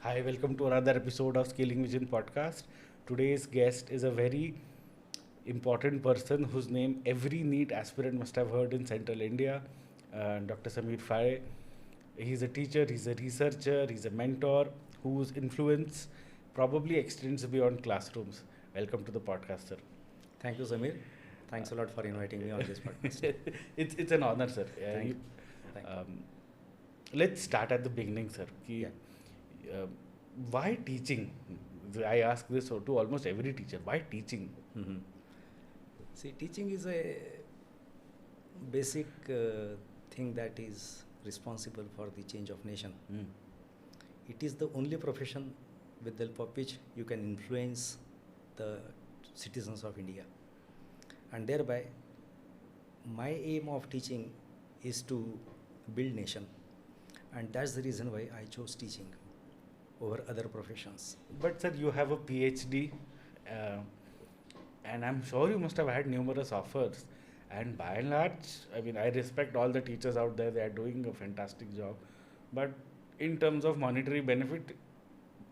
Hi, welcome to another episode of Scaling Vision podcast. Today's guest is a very important person whose name every NEET aspirant must have heard in Central India, Dr. Samir Faye. He's a teacher, he's a researcher, he's a mentor whose influence probably extends beyond classrooms. Welcome to the podcast, sir. Thank you, Samir. Thanks a lot for inviting me on this podcast. It's an honor, sir. Thank you. Thank you. Let's start at the beginning, sir. Yeah. Uh, why teaching? I ask this to almost every teacher. Why teaching? Mhm. See, teaching is a basic thing that is responsible for the change of nation. Mm. It is the only profession with the help of which you can influence the citizens of India. And thereby, my aim of teaching is to build nation. And that's the reason why I chose teaching over other professions. But sir, you have a PhD, and I'm sure you must have had numerous offers. And by and large, I mean, I respect all the teachers out there; they are doing a fantastic job. But in terms of monetary benefit,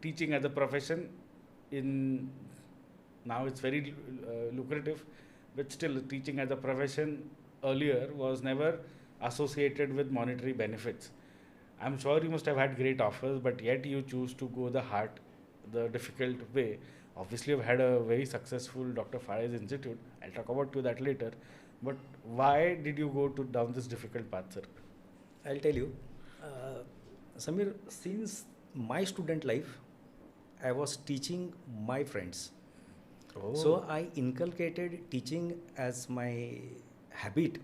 teaching as a profession, in now it's very lucrative, but still, teaching as a profession earlier was never associated with monetary benefits. I'm sure you must have had great offers, but yet you choose to go the difficult way. Obviously, you've had a very successful Dr. Fares Institute. I'll talk about to that later. But why did you go down this difficult path, sir? I'll tell you, Samir, since my student life, I was teaching my friends. Oh. So I inculcated teaching as my habit,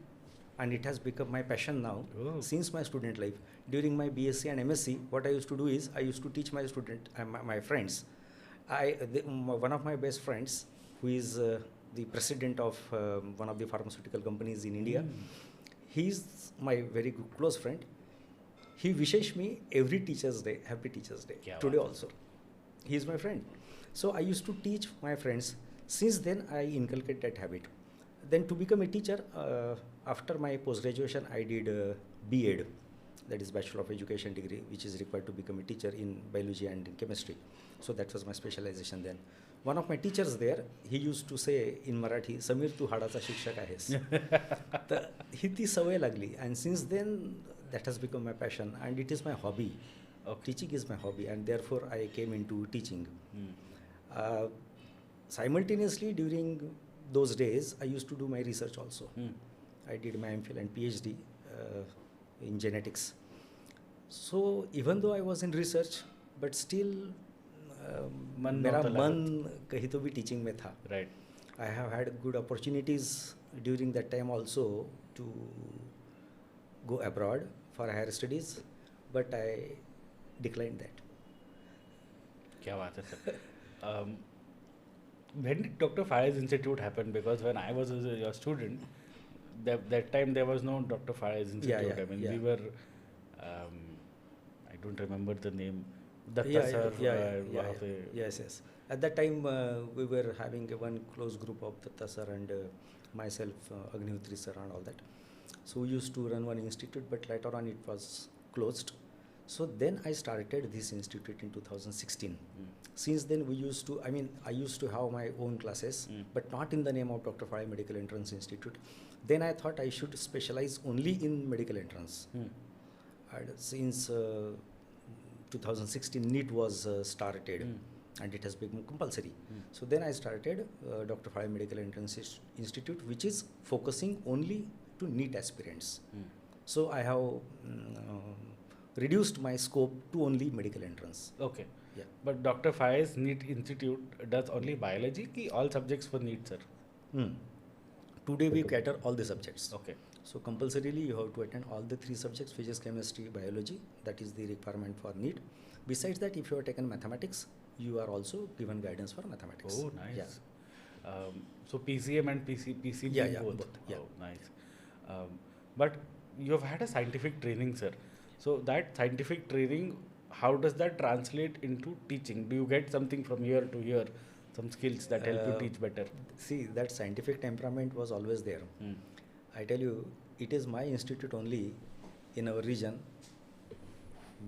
and it has become my passion now since my student life. During my BSc and MSc, what I used to do is I used to teach my my friends. One of my best friends, who is the president of one of the pharmaceutical companies in India, he's my very close friend. He wishes me every Teachers' Day, Happy Teachers' Day. Kya Today baat hai. also. He is my friend. So I used to teach my friends. Since then, I inculcate that habit. Then to become a teacher, after my post-graduation, I did B.Ed, that is Bachelor of Education degree, which is required to become a teacher in biology and in chemistry. So that was my specialization then. One of my teachers there, he used to say in Marathi, Samir, tu hadacha shikshak ahes. तर ही ती सवय लागली. And since then, that has become my passion, and it is my hobby. Teaching is my hobby, and therefore I came into teaching. Simultaneously, during those days, I used to do my research also. I did my MPhil and PhD in genetics. So even though I was in research, but still मन मेरा नहोता मन कहीं तो भी teaching में था. Right. I have had good opportunities during that time also to go abroad for higher studies, but I declined that. क्या बात है, sir? When did Dr. Fares Institute happen? Because when I was a student, that time there was no Dr. Fares Institute. yeah, I mean, yeah. we were, I don't remember the name. Datta sir. वहाँ पे. Yes. At that time, we were having one close group of Datta sir and myself, Agnihotri sir and all that. So we used to run one institute, but later on it was closed. So then I started this institute in 2016. Since then I used to have my own classes, but not in the name of Dr. Faye Medical Entrance Institute. Then I thought I should specialize only in medical entrance. And since 2016 NEET was started, and it has become compulsory. So then I started Dr. Faye Medical Entrance Institute, which is focusing only to NEET aspirants. So I have reduced my scope to only medical entrance. Okay. Yeah. But Dr. Faye's NEET Institute does only biology, ki all subjects for NEET, sir? Today we cater all the subjects. Okay. So compulsorily you have to attend all the three subjects, physics, chemistry, biology. That is the requirement for NEET. Besides that, if you have taken mathematics, you are also given guidance for mathematics. Oh, nice. Yeah. So PCM and PCB Yeah, both. both, yeah. Oh, nice. But you have had a scientific training, sir. So that scientific training, how does that translate into teaching? Do you get something from year to year, some skills that help you teach better? See, that scientific temperament was always there. I tell you, it is my institute only in our region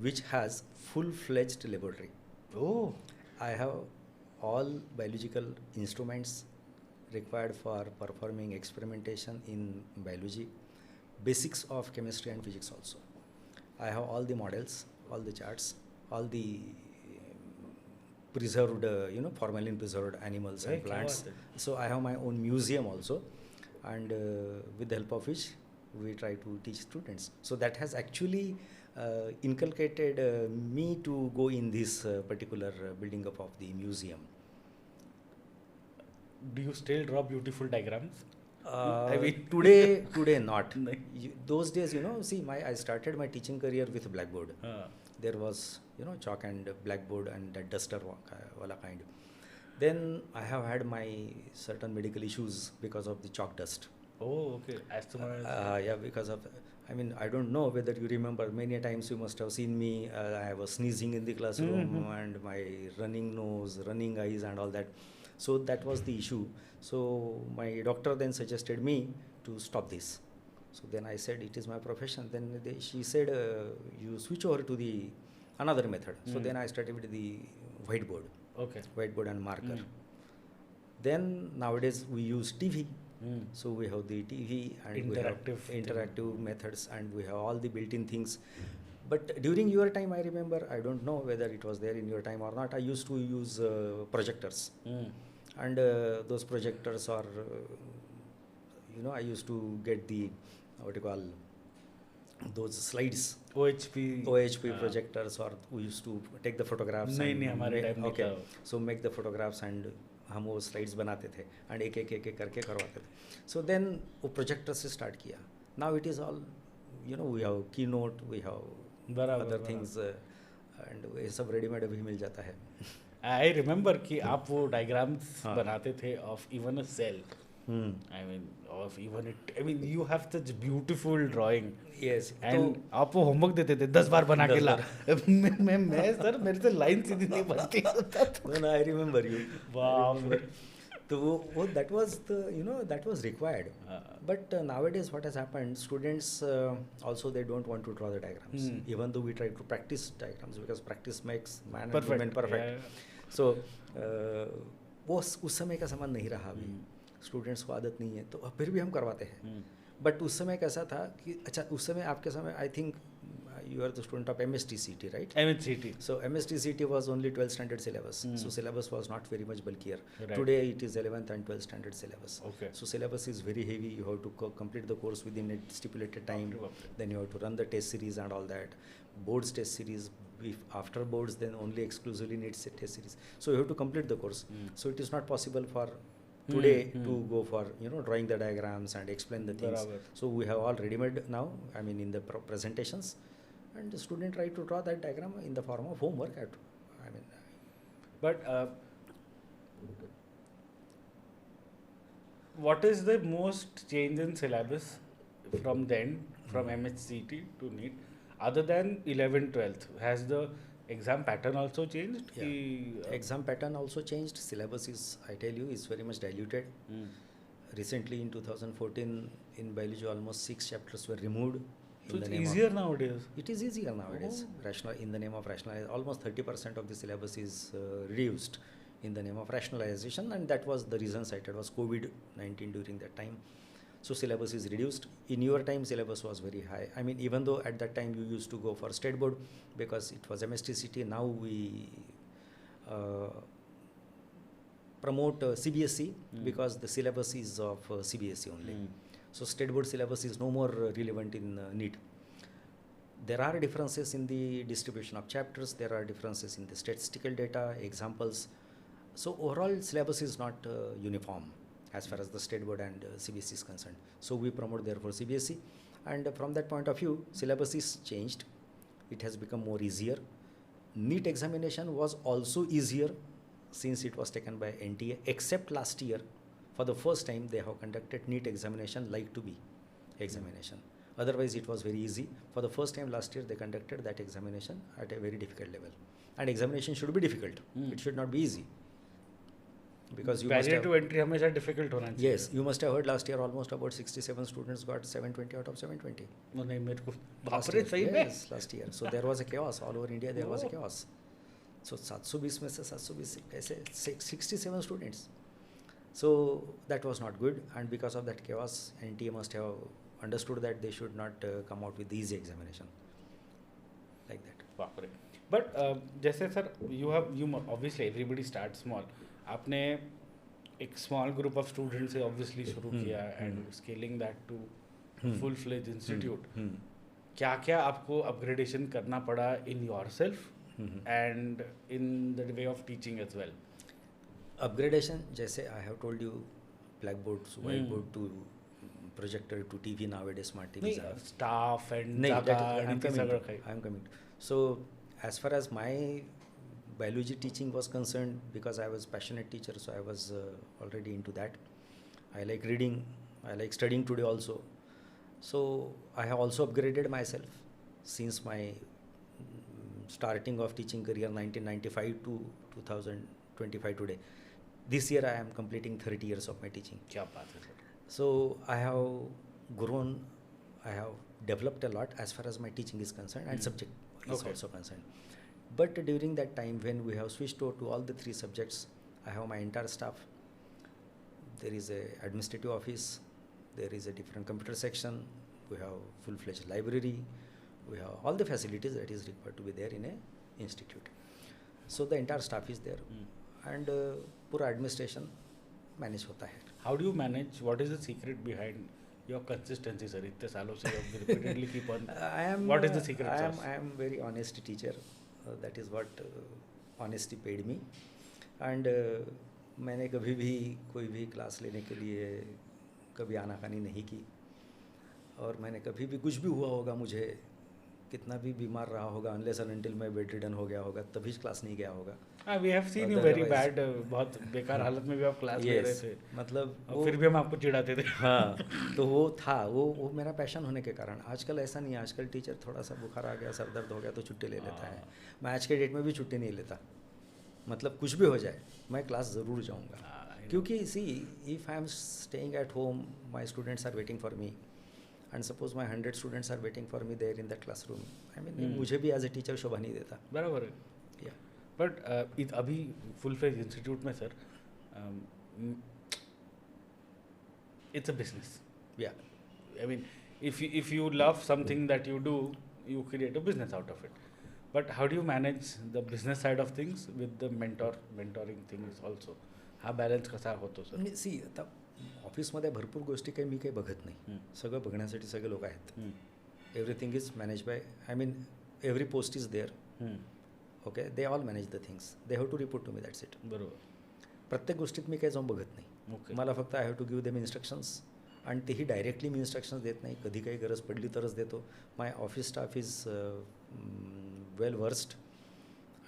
which has full-fledged laboratory. Oh, I have all biological instruments required for performing experimentation in biology, basics of chemistry and physics also. I have all the models, all the charts, all the preserved, formalin preserved animals Hey, and kya plants. baat hai. So I have my own museum also, and with the help of which we try to teach students. So that has actually inculcated me to go in this particular building up of the museum. Do you still draw beautiful diagrams? I mean- Today not. Nahi. Those days, see, I started my teaching career with blackboard. हाँ. There was, chalk and blackboard and that duster wala kind. Then I have had my certain medical issues because of the chalk dust. Oh, okay. Asthma. Yeah, because of, I don't know whether you remember, many times you must have seen me. I was sneezing in the classroom Mhm. and my running nose, running eyes, and all that. So that was the issue. So my doctor then suggested me to stop this. So then I said, it is my profession. Then she said, you switch over to the another method. So Mm. then I started with the Okay. whiteboard and marker. Mm. Then nowadays we use TV. Mm. So we have the TV and we have interactive methods, and we have all the built-in things. But during your time, I remember, I don't know whether it was there in your time or not, I used to use projectors. Mm. And those projectors are, I used to get the, what you call, those slides. OHP. OHP हाँ. projectors, or we used to take the photographs. नहीं and नहीं हमारे make- time नहीं okay. था. So make the photographs and हम वो slides बनाते थे एंड एक एक करके करवाते थे. सो देन वो प्रोजेक्टर से स्टार्ट किया. Now it is all we have key note, we have बराबर, अदर बराबर. थिंग्स, एंड ये सब रेडीमेड अभी मिल जाता है. आई रिमेम्बर कि आप वो डायग्राम्स हाँ. बनाते थे of even a cell. I mean, of even it. I mean, you have such beautiful drawing. Yes. And आप वो होमवर्क देते थे 10 बार बना के 10 ला. मैं सर मेरे से लाइन सीधी नहीं बनती. No I remember you. बाप रे. तो वो that was the that was required. हाँ. But nowadays, what has happened? Students also they don't want to draw the diagrams, even though we try to practice diagrams, because practice makes man and woman perfect. Yeah. So वो उस समय का समान नहीं रहा अभी. Students को आदत नहीं है, तो फिर भी हम करवाते हैं. बट उस समय कैसा था कि अच्छा, उस समय आपके समय I think you are the student of MSTCT, right? MSCT. So MSTCT was only 12th standard syllabus. Mm. So syllabus was not very much bulkier. Right. Today it is 11th and 12th standard syllabus. Okay. So syllabus is very heavy. You have to complete the course within a stipulated time. Okay. Then you have to run the test series and all that. Boards test series. If after boards, then only exclusively needs a test series. So you have to complete the course. Mm. So it is not possible for today Mm. to go for drawing the diagrams and explain the things. Barabar. So we have all ready-made now. I mean, in the presentations, and the student try to draw that diagram in the form of homework. But what is the most change in syllabus from then, from MHCT to NEET, other than 11th, 12th? Has the exam pattern also changed? Yeah. कि, Exam pattern also changed. Syllabus is, I tell you, is very much diluted. Recently in 2014 in biology almost 6 chapters were removed. So it's easier nowadays. It is easier nowadays. Oh. In the name of rationalization, almost 30% of the syllabus is reduced in the name of rationalization, and that was the reason cited was COVID-19 during that time. So syllabus is reduced. In your time, syllabus was very high. I mean, even though at that time you used to go for state board because it was MSTCT, now we promote CBSE because the syllabus is of CBSE only. So state board syllabus is no more relevant in NEET. There are differences in the distribution of chapters. There are differences in the statistical data, examples. So overall syllabus is not uniform as far as the state board and CBSE is concerned. So we promote therefore CBSE, and from that point of view, syllabus is changed. It has become more easier. NEET examination was also easier since it was taken by NTA, except last year. For the first time, they have conducted NEET examination like to be examination. Otherwise, it was very easy. For the first time last year, they conducted that examination at a very difficult level. And examination should be difficult. It should not be easy. Because you barrier to entry हमेशा difficult होना चाहिए. Yes, you must have heard last year almost about 67 students got 720 out of 720. नहीं मेरे को Last बाप रे year, सही में. yes, last year. So there was a chaos all over India. There was a chaos. सो 720 में से 720 कैसे 67 students. So that was not good, and because of that chaos, NTA must have understood that they should not come out with easy examination like that. बाप रे. But जैसे sir you obviously everybody start small. आपने एक small group of students से obviously शुरू किया and scaling that to full fledge institute. क्या क्या आपको अपग्रेडेशन करना पड़ा in yourself and in the way of teaching as well? Upgradation, जैसे I have told you, blackboard, whiteboard to projector to TV nowadays, smart TVs are. Staff and नहीं, जागा I am and coming. सगळं I am coming. So as far as my biology teaching was concerned, because I was passionate teacher, so I was already into that. I like reading. I like studying today also. So I have also upgraded myself since my starting of teaching career 1995 to 2025 today. This year I am completing 30 years of my teaching. क्या बात है sir. So I have grown, I have developed a lot as far as my teaching is concerned and subject is Okay. also concerned. But during that time when we have switched over to all the 3 subjects, I have my entire staff. There is a administrative office, there is a different computer section, we have full-fledged library, we have all the facilities that is required to be there in a institute. So the entire staff is there. And पूरा administration manage होता है. How do you manage? What is the secret behind your consistency sir? इतने सालों से repeatedly keep on. What is the secret sauce? I am very honest teacher. That is what honesty paid me. And मैंने कभी भी कोई भी class लेने के लिए कभी आनाकानी नहीं की. और मैंने कभी भी कुछ भी हुआ होगा, मुझे कितना भी बीमार रहा होगा, अनलेस एंड अनटिल मैं बेड रिडन हो गया होगा, तभी क्लास नहीं गया होगा. We have seen you very bad. बहुत बेकार हालत में भी आप क्लास ले रहे थे. मतलब और फिर भी हम आपको चिढ़ाते थे. हाँ, तो वो था, वो मेरा पैशन होने के कारण. आजकल ऐसा नहीं है. आजकल टीचर थोड़ा सा बुखार आ गया, सर दर्द हो गया तो छुट्टी ले लेता है. मैं आज के डेट में भी छुट्टी नहीं लेता. मतलब कुछ भी हो जाए मैं क्लास ज़रूर जाऊँगा. क्योंकि see, if I am staying at home, my students are waiting for me, and suppose my 100 students are waiting for me there in that classroom. I mean मुझे भी एज ए टीचर शोभा नहीं देता. बराबर है. या बट अभी full fledge institute में sir it's a business. या I mean, if you love something that you do, you create a business out of it. But how do you manage the business side of things with the mentoring things also? हा balance कसा होतो sir? सी, आता ऑफिसमध्ये भरपूर गोष्टी काही मी काही बघत नाही. सगळं बघण्यासाठी सगळे लोक आहेत. Everything is manage by, I mean every post is there. Okay, they all manage the things. They have to report to me, that's it. बरोबर. प्रत्येक गोष्टीत मी काही जाऊन बघत नाही. Okay. मला फक्त I have to give them instructions, आणि तेही डायरेक्टली मी इन्स्ट्रक्शन्स देत नाही. कधी काही गरज पडली तरच देतो. My office staff is well versed,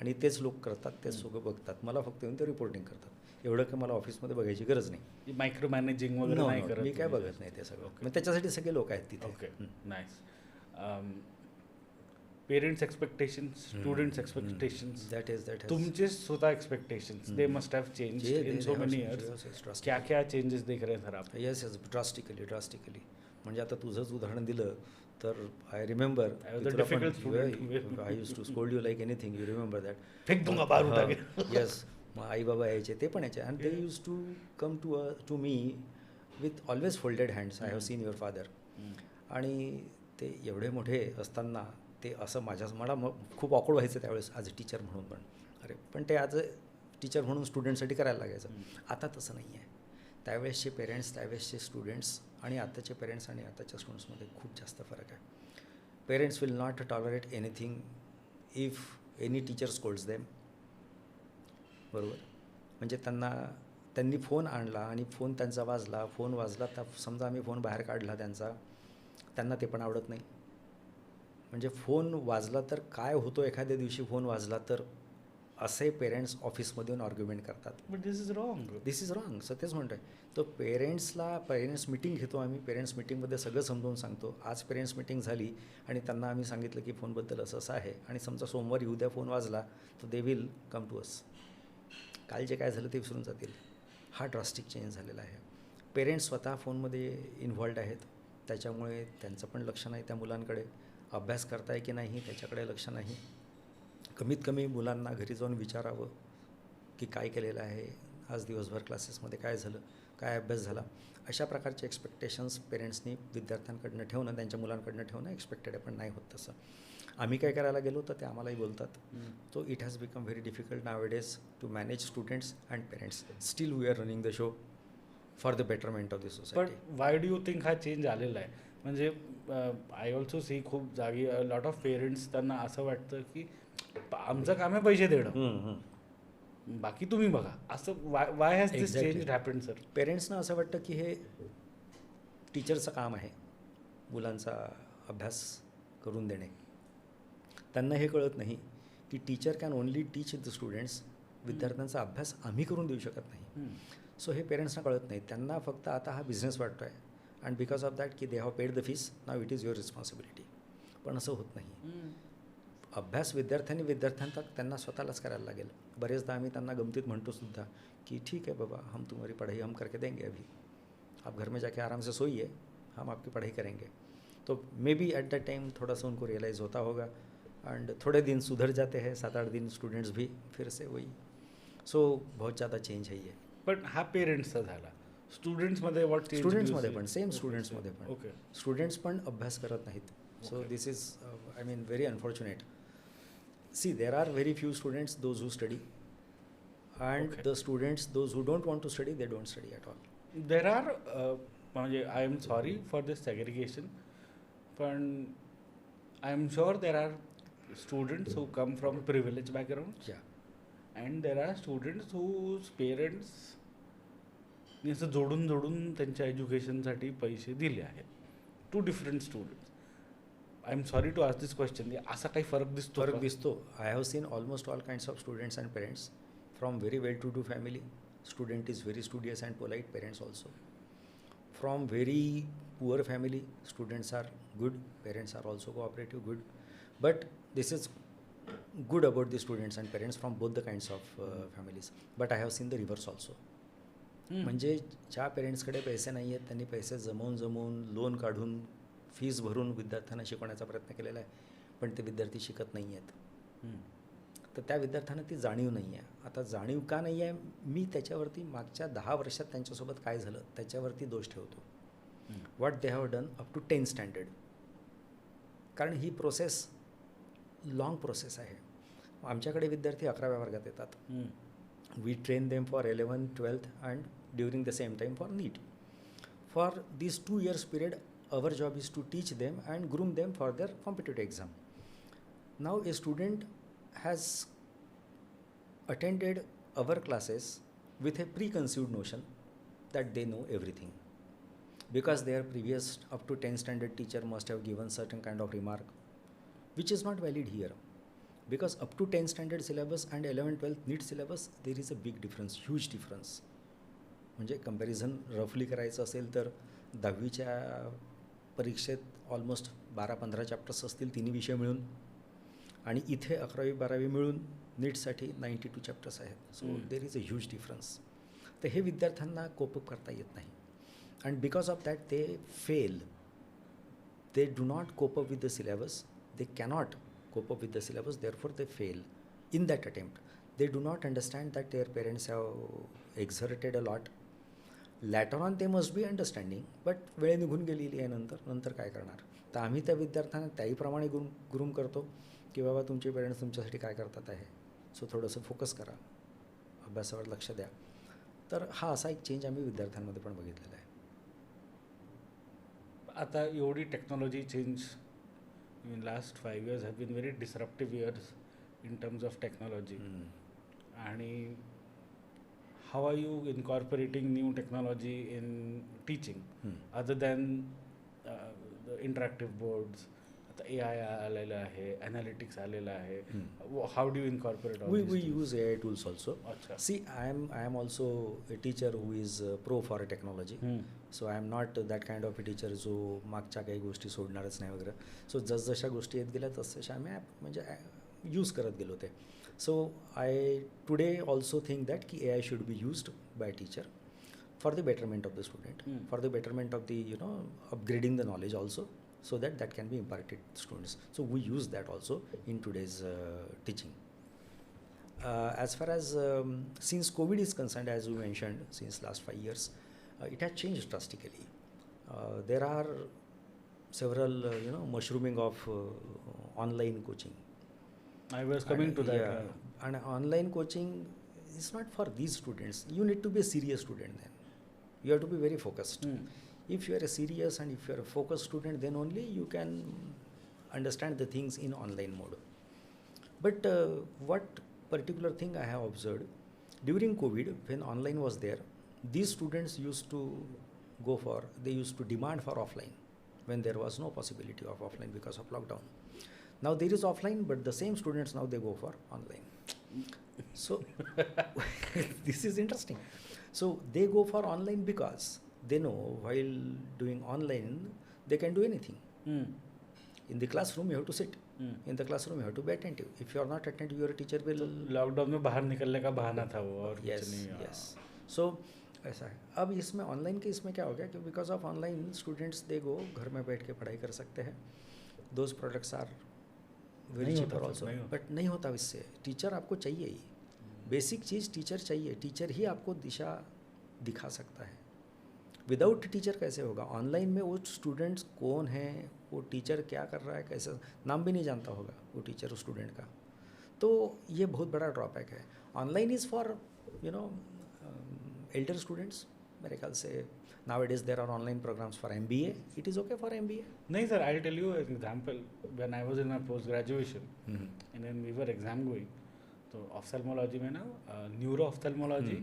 आणि तेच लोक करतात, तेच सगळं बघतात. मला फक्त येऊन ते रिपोर्टिंग करतात. एवढं की मला ऑफिसमध्ये बघायची गरज नाही. मायक्रो मॅनेजिंग वगैरे No, नाही no, करत? मी काय बघत नाही ते सगळं. मग त्याच्यासाठी सगळे लोक आहेत तिथे. Okay, nice. Parents expectations, students expectations, that is तुमचे स्वतः expectations, they must have changed in so many years. क्या क्या चेंजेस देख रहे हैं सर आप? Yes yes, drastically. म्हणजे आता तुझंच उदाहरण दिलं तर I remember, I was a difficult student. I use to scold you like anything. You remember that? फेंक दूंगा बाहर उठा के. येस, मग आई बाबा यायचे, ते पण यायचे, आणि they use to come to me with always folded hands. I have seen your father. आणि ते एवढे मोठे असताना ते असं मला खूप ऑकवर्ड व्हायचं त्यावेळेस ॲज अ टीचर म्हणून. पण अरे, पण ते ॲज अ टीचर म्हणून स्टुडंटसाठी करायला लागायचं. आता तसं नाही आहे. त्यावेळेसचे पेरेंट्स, त्यावेळेसचे स्टुडंट्स आणि आताचे पेरेंट्स आणि आताच्या स्टुडंट्समध्ये खूप जास्त फरक आहे. Parents will not tolerate anything if any teacher Scholz them. बरोबर. म्हणजे त्यांनी फोन आणला आणि फोन त्यांचा वाजला तर समजा आम्ही फोन बाहेर काढला त्यांना ते पण आवडत नाही. म्हणजे फोन वाजला तर काय होतो, एखाद्या दिवशी फोन वाजला तर, असे पेरेंट्स ऑफिसमध्ये येऊन आर्ग्युमेंट करतात. But this is wrong. Sir तेच म्हणतो आहे. तो पेरेंट्स मिटिंग घेतो आम्ही. पेरेंट्स मिटिंगमध्ये सगळं समजावून सांगतो. आज पेरेंट्स मिटिंग झाली आणि त्यांना आम्ही सांगितलं की फोनबद्दल असं आहे, आणि समजा सोमवारी उद्या फोन वाजला तर they will come to us. काल जे काय झालं ते विसरून जातील. हा ड्रास्टिक चेंज झालेला आहे. पेरेंट्स स्वतः फोनमध्ये इन्व्हॉल्ड आहेत, त्याच्यामुळे त्यांचं पण लक्ष नाही त्या मुलांकडे. अभ्यास करताय की नाही त्याच्याकडे लक्ष नाही. कमीत कमी मुलांना घरी जाऊन विचारावं की काय केलेलं आहे, आज दिवसभर क्लासेसमध्ये काय झालं, काय अभ्यास झाला. अशा प्रकारचे एक्सपेक्टेशन्स पेरेंट्सनी विद्यार्थ्यांकडनं ठेवणं, त्यांच्या मुलांकडनं ठेवणं एक्सपेक्टेड आहे, पण नाही होत तसं. आम्ही काय करायला गेलो तर ते आम्हालाही बोलतात. So it has become very difficult nowadays to manage students and parents. Still we are running the show for the betterment of the पण society. Why do you think हा चेंज आलेला आहे? म्हणजे आय ऑल्सो सी खूप जागी lot of parents त्यांना असं वाटतं की आमचं काम आहे पैसे देणं, बाकी तुम्ही बघा, असं why has this Exactly. Change happened sir? पेरेंट्सना असं वाटतं की हे टीचरचं काम आहे मुलांचा अभ्यास करून देणे. त्यांना हे कळत नाही की teacher can only teach the students. विद्यार्थ्यांचा अभ्यास आम्ही करून देऊ शकत नाही. सो हे पेरेंट्सना कळत नाही. त्यांना फक्त आता हा बिझनेस वाटतो आहे अँड बिकॉज ऑफ दॅट की they have paid the fees, now it is your responsibility. पण असं होत नाही. अभ्यास विद्यार्थ्यांना त्यांना स्वतःलाच करायला लागेल. बरेचदा आम्ही त्यांना गमतीत म्हणतो सुद्धा की ठीक है बाबा, हम तुम्हारी पढ़ाई हम करके देंगे, अभी आप घर में जाके आराम से सोइए, हम आपकी पढ़ाई करेंगे. तो may be at that time थोड़ा सा उनको रियलाइज़ होता होगा एंड थोड़े दिन सुधर जाते हैं, 7-8 दिन स्टूडेंट्स भी फिर से वही. सो बहुत ज़्यादा चेंज है ये. पण हा पेरेंट्सचा झाला. स्टुडंट्समध्ये व्हॉट चेंज? स्टुडंट्समध्ये पण सेम, स्टुडंट्समध्ये पण ओके. स्टुडंट्स पण अभ्यास करत नाहीत. So Okay. This is I mean very unfortunate. See there are very few students those who study and Okay. The students those who don't want to study, they don't study at all. There are म्हणजे I am sorry for this segregation, पण I am sure there are students who come from privilege background या and there are students whose parents असं जोडून जोडून त्यांच्या एज्युकेशनसाठी पैसे दिले आहेत. Two different students. I am sorry to ask this question, असा काही फरक दिसतो फरक का? दिसतो. I have seen almost all kinds of students and parents from very well to do family. Student is very studious and polite, parents also. From very poor family, students are good, parents are also cooperative, good. But this is good about the students and parents from both the kinds of families. But I have seen the reverse also. म्हणजे ज्या पेरेंट्सकडे पैसे नाही आहेत त्यांनी पैसे जमवून loan काढून fees भरून विद्यार्थ्यांना शिकवण्याचा प्रयत्न केलेला आहे, पण ते विद्यार्थी शिकत नाही आहेत. तर त्या विद्यार्थ्यांना ती जाणीव नाही आहे. आता जाणीव का नाही आहे, मी त्याच्यावरती मागच्या 10 वर्षात त्यांच्यासोबत काय झालं त्याच्यावरती दोष ठेवतो. What they have done up to 10th standard. कारण ही प्रोसेस लॉंग प्रोसेस आहे. आमच्याकडे विद्यार्थी 11व्या वर्गात येतात. We train them for 11th, 12th and during the same time for NEET. For this 2 years period our job is to teach them and groom them for their competitive exam. Now a student has attended our classes with a preconceived notion that they know everything, because their previous up to 10th standard teacher must have given certain kind of remark, which is not valid here. Because up to 10th standard syllabus and 11th, 12th NEET syllabus, there is a big difference, huge difference. म्हणजे comparison रफली करायचं असेल तर 10वीच्या परीक्षेत almost 12-15 chapters असतील तिन्ही विषय मिळून, आणि इथे 11वी 12वी मिळून नीटसाठी 92 चॅप्टर्स आहेत. So there is a huge difference. तर हे विद्यार्थ्यांना कोपअप करता येत नाही. And because of that they fail. They do not cope up with the syllabus. They cannot cope up with the syllabus, therefore they fail in that attempt. They do not understand that their parents have exerted a lot. Later on they must be understanding, but वेळ निघून गेलेली आहे नंतर काय करणार. तर आम्ही त्या विद्यार्थ्यांना त्याहीप्रमाणे ग्रूम करतो की बाबा तुमचे पेरेंट्स तुमच्यासाठी काय करतात आहे, सो थोडंसं फोकस करा, अभ्यासावर लक्ष द्या. तर हा असा एक चेंज आम्ही विद्यार्थ्यांमध्ये पण बघितलेला आहे. आता एवढी technology change in last 5 years have been very disruptive years in terms of technology. आणि how are you incorporating new technology in teaching other than interactive boards? आता AI आलेलं आहे, ॲनालिटिक्स आलेलं आहे. How do you incorporate? We use AI tools also. अच्छा. See, I am also a teacher who is pro for technology. So I am not that kind of a teacher जो मागच्या काही गोष्टी सोडणारच नाही वगैरे. सो जसजशा गोष्टी येत गेल्या तसतशा आम्ही म्हणजे यूज करत गेलो ते. सो आय टुडे ऑल्सो थिंक दॅट की AI should be used by teacher for the betterment of the student, for the betterment of the upgrading the knowledge also, so that can be imparted to students. So we use that also in today's teaching. As far as since COVID is concerned, as you mentioned, since last 5 years, it has changed drastically. There are several, mushrooming of online coaching. I was coming And, to that. yeah, and online coaching is not for these students. You need to be a serious student then. You have to be very focused. Hmm. If you are a serious and if you are a focused student, then only you can understand the things in online mode. But what particular thing I have observed during COVID, when online was there, these students used to they used to demand for offline when there was no possibility of offline because of lockdown. Now there is offline, but the same students now they go for online. So this is interesting. So they go for online because they know while doing online they can do anything. Hmm. In the classroom you have to sit. Hmm. In the classroom you have to be attentive. If you are not attentive, your teacher will. Lockdown में बाहर निकलने का बहाना था वो और Yes, कुछ नहीं. yes. So ऐसा है. अब इसमें ऑनलाइन के इसमें क्या हो गया कि because of online students they go घर में बैठ के पढ़ाई कर सकते हैं. दोज प्रोडक्ट्स आर वेरी नहीं होता चीपर फिर, ऑल्सो, नहीं होता. बट नहीं होता इससे. टीचर आपको चाहिए ही. बेसिक चीज़ टीचर चाहिए. टीचर ही आपको दिशा दिखा सकता है. विदाउट टीचर कैसे होगा? ऑनलाइन में वो स्टूडेंट्स कौन हैं, वो टीचर क्या कर रहा है, कैसे, नाम भी नहीं जानता होगा वो टीचर उस स्टूडेंट का. तो ये बहुत बड़ा ड्रॉबैक है. Online is for Elder students. मेरे ख्याल से nowadays there are online programs for MBA. It is okay for MBA. नहीं sir, I'll tell you an example. When I was in my post graduation and then we were exam going, तो ophthalmology में ना neuro ophthalmology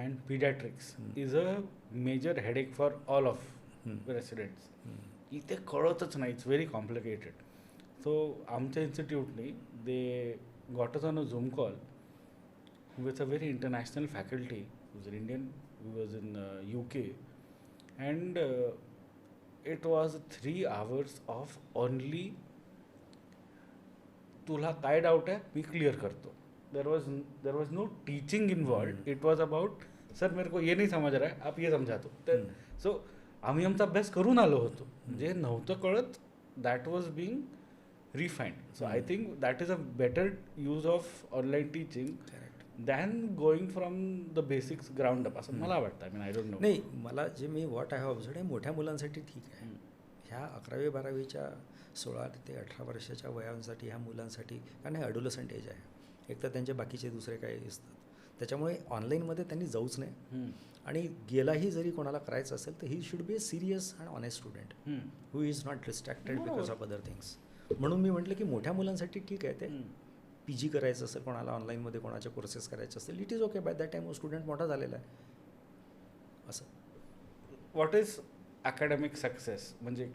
and pediatrics is a major headache for all of residents. इथे कळतच नाही. It's very complicated. So आमच्या इन्स्टिट्यूटनी they got us on a Zoom call with a very international faculty who was an Indian, who was in UK, and it was 3 hours of only तुला काय doubt है me clear करतो. there was no teaching involved. It was about sir मेरे को ये नहीं समझ रहा है, आप ये समझा दो. सो आम्ही आमचा अभ्यास करून आलो होतो. जे नव्हतं कळत that was being refined. So I think that is a better use of online teaching than going from the basics ground up, असं मला वाटतं. I mean I don't know. नाही, मला जे मी व्हॉट आय हॅव ऑब्झर्व आहे, मोठ्या मुलांसाठी ठीक आहे. ह्या 11वी-12वीच्या 16 ते 18 वर्षाच्या वयांसाठी ह्या मुलांसाठी, कारण हे अडोलसंट एज आहे. एक तर त्यांचे बाकीचे दुसरे काही असतात, त्याच्यामुळे ऑनलाईनमध्ये त्यांनी जाऊच नाही. आणि गेलाही जरी कोणाला करायचं असेल तर ही should be a serious and honest student who is not distracted because of other things. म्हणून मी म्हटलं की मोठ्या मुलांसाठी ठीक आहे. ते PG करायचं असेल कोणाला, ऑनलाईनमध्ये कोणाचे कोर्सेस करायचे असेल, it is okay. By that time student मोठा झालेला आहे. असं व्हॉट इज अकॅडमिक सक्सेस म्हणजे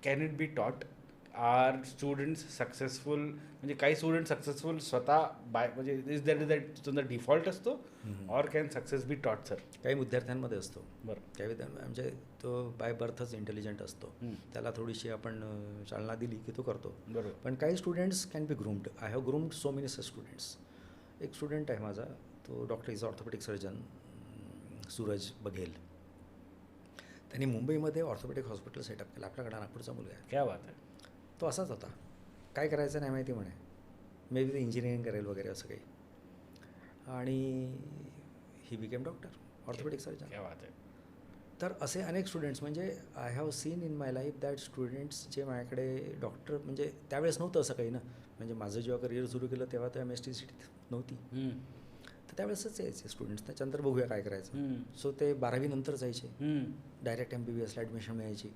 can it be taught? Are students successful? म्हणजे काही स्टुडंट सक्सेसफुल स्वतः बाय म्हणजे इज दॅट तुमचा डिफॉल्ट असतो or can success be taught? Sir काही विद्यार्थ्यांमध्ये असतो. बरं. काही विद्यार्थी म्हणजे तो बाय बर्थच इंटेलिजंट असतो. त्याला थोडीशी आपण चालना दिली की तो करतो. बरोबर. पण काही students can be groomed. I have groomed so many such students. एक स्टुडंट आहे माझा, तो डॉक्टर इज ऑर्थोपेडिक सर्जन, सूरज बघेल. त्यांनी मुंबईमध्ये ऑर्थोपेडिक हॉस्पिटल सेटअप केलं. आपल्याकडे नागपूरचा मुलगा आहे. क्या बात आहे. तो असाच होता, काय करायचं नाही माहिती म्हणे, मे बी ते इंजिनिअरिंग करेल वगैरे असं काही. आणि he became doctor, orthopedic surgeon. क्या बात आहे. तर असे अनेक स्टुडंट्स, म्हणजे I have seen in my life that students जे माझ्याकडे डॉक्टर, म्हणजे त्यावेळेस नव्हतं असं काही ना, म्हणजे माझं जेव्हा करिअर सुरू केलं तेव्हा तर MST सीट नव्हती. तर त्यावेळेसच यायचे स्टुडंट्स, त्याच्यानंतर बघूया काय करायचं. सो ते 12वी नंतर जायचे, डायरेक्ट MBBSला ॲडमिशन मिळायची.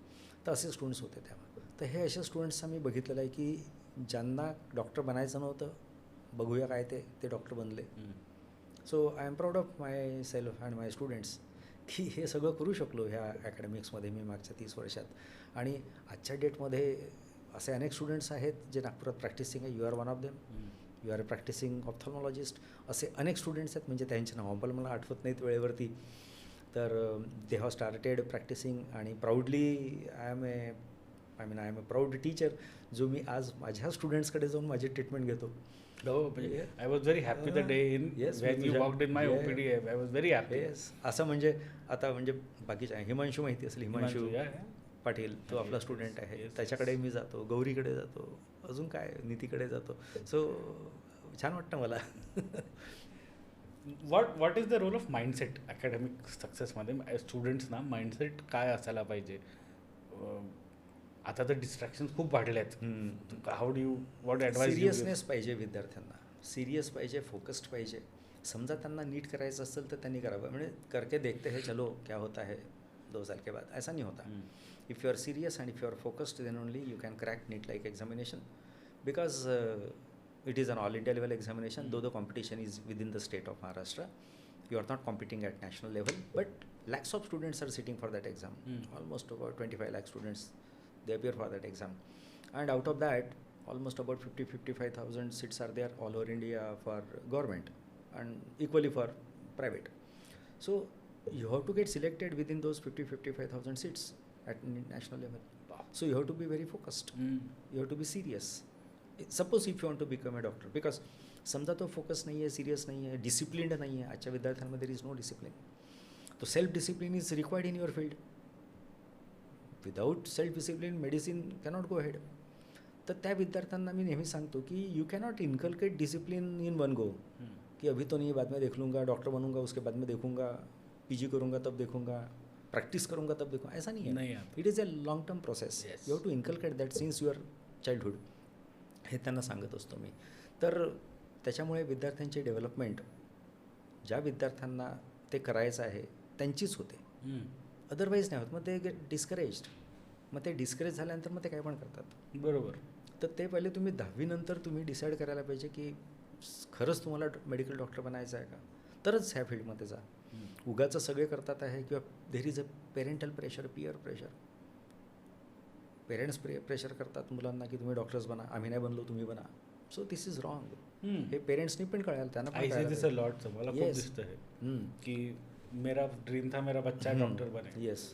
तर असे स्टुडंट्स होते तेव्हा. तर हे अशा स्टुडंट्सचा मी बघितलेलं आहे की ज्यांना डॉक्टर बनायचं नव्हतं, बघूया काय ते डॉक्टर बनले. So I am proud of my self and my students की हे सगळं करू शकलो ह्या ॲकॅडमिक्समध्ये मी मागच्या 30 वर्षात. आणि आजच्या डेटमध्ये असे अनेक स्टुडंट्स आहेत जे नागपुरात प्रॅक्टिसिंग आहे. You are one of them. You are a practicing ophthalmologist. असे अनेक स्टुडंट्स आहेत, म्हणजे त्यांचे नाव पण मला आठवत नाहीत वेळेवरती. तर दे हॅव स्टार्टेड प्रॅक्टिसिंग. आणि proudly I am a proud teacher, जो मी आज माझ्या स्टुडंट्सकडे जाऊन माझी ट्रीटमेंट घेतो. I was very happy the day in when you walked in my OPD. I was very happy. असं म्हणजे आता म्हणजे बाकीच्या हिमांशू माहिती असेल, हिमांशू पाटील, तो आपला स्टुडंट आहे. त्याच्याकडे मी जातो, गौरीकडे जातो, अजून काय नितीकडे जातो. सो छान वाटतं मला. What is the role of mindset academic सक्सेसमध्ये? स्टुडंट्सना माइंडसेट काय असायला पाहिजे? आता तर डिस्ट्रॅक्शन खूप वाढले आहेत. How do you what advise? Seriousness पाहिजे विद्यार्थ्यांना, सिरियस पाहिजे, फोकस्ड पाहिजे. समजा त्यांना नीट करायचं असेल तर त्यांनी करावं. म्हणजे करके देखते हैं चलो क्या होता है 2 साल के बाद, ऐसा नहीं होता. If you are serious and if you are focused then only you can crack NEET like examination, because it is an all India level examination, though the competition is within the state of Maharashtra. You are not competing at national level, but lakhs of students are sitting for that exam. Almost about 25 lakh students, they appear for that exam, and out of that almost about 55,000 seats are there all over India for government and equally for private. So you have to get selected within those 55,000 seats at national level. So you have to be very focused. You have to be serious. Suppose if you want to become a doctor, because समजा तो focus नाही आहे, serious नाही आहे, disciplined नाही आहे. आजच्या विद्यार्थ्यांमध्ये इज नो डिसिप्लिन. तो self discipline is required in your field. Without self discipline medicine cannot go head. तर त्या विद्यार्थ्यांना मी नेहमी सांगतो की you cannot inculcate discipline in one go, कि अभी तो नहीं, बाद में देख लूँगा, डॉक्टर बनूंगा उसके बाद में देखूंगा, पीजी करूँगा तब देखूंगा, प्रैक्टिस करूँगा तब देखूँगा, ऐसा नहीं है. It is a long term process. You have to inculcate that since your childhood. हे त्यांना सांगत असतो मी. तर त्याच्यामुळे विद्यार्थ्यांची डेव्हलपमेंट, ज्या विद्यार्थ्यांना ते करायचं आहे त्यांचीच होते, अदरवाईज नाही होत. मग ते गेट डिस्करेज्ड. मग ते डिस्करेज झाल्यानंतर मग ते काय पण करतात. बरोबर. तर ते पहिले तुम्ही 10वी नंतर तुम्ही डिसाईड करायला पाहिजे की खरंच तुम्हाला मेडिकल डॉक्टर बनायचं आहे का, तरच ह्या फील्डमध्ये जा. उगाचं सगळे करतात आहे, किंवा there is a parental pressure, peer pressure. Parents pressure करतात मुलांना की तुम्ही डॉक्टर्स बना, आम्ही नाही बनलो तुम्ही बना. So this is wrong. हे पेरेंट्सनी पण कळायला, त्यांना पण लॉट. मला खूप दिसतं हे की मेरा ड्रीम था मेरा बच्चा डॉक्टर बने. येस.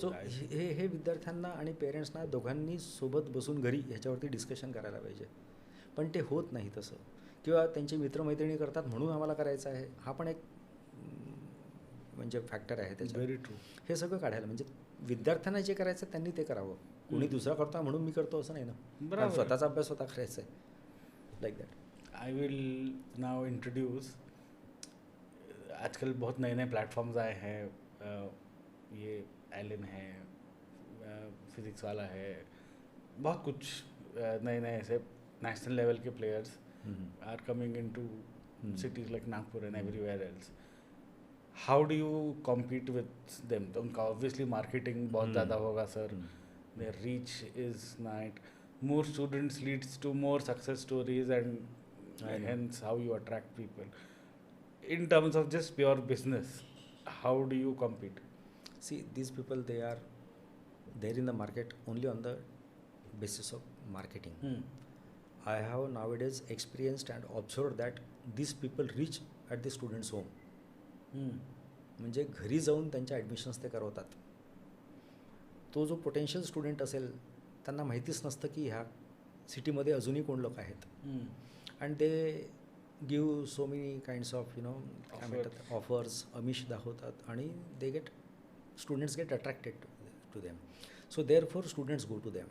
सो हे विद्यार्थ्यांना आणि पेरेंट्सना दोघांनी सोबत बसून घरी ह्याच्यावरती डिस्कशन करायला पाहिजे. पण ते होत नाही तसं, किंवा त्यांचे मित्रमैत्रिणी करतात म्हणून आम्हाला करायचं आहे, हा पण एक म्हणजे फॅक्टर आहे त्याच्यात. Very true. हे सगळं काढायला म्हणजे विद्यार्थ्यांना जे करायचं त्यांनी ते करावं. कोणी दुसरा करता म्हणून मी करतो असं नाही ना. स्वतःचा अभ्यास स्वतः करायचा आहे, like that. I will now introduce, आजकल बहुत नए नए प्लेटफॉर्म्स आए हैं. ये एलन है, फिजिक्स वाला है, बहुत कुछ नए नए ऐसे नेशनल लेवल के players are coming into cities like Nagpur and everywhere else. How do you compete with them? तो उनका ऑब्वियसली मार्केटिंग बहुत ज़्यादा होगा sir. Their reach is not. More students leads to more success stories, and hence how you attract people. In terms of just pure business, how do you compete? See, these people, they are there in the market only on the basis of marketing. I have nowadays experienced and observed that these people reach at the student's home. म्हणजे घरी जाऊन त्यांच्या admissions ते करवतात. तो जो potential student असेल त्यांना माहितीच नसतं की ह्या सिटीमध्ये अजूनही कोण लोक आहेत. And they give so many kinds of काय म्हणतात ऑफर्स, अमिश दाखवतात, आणि they get students get attracted to them. So there for students go to them.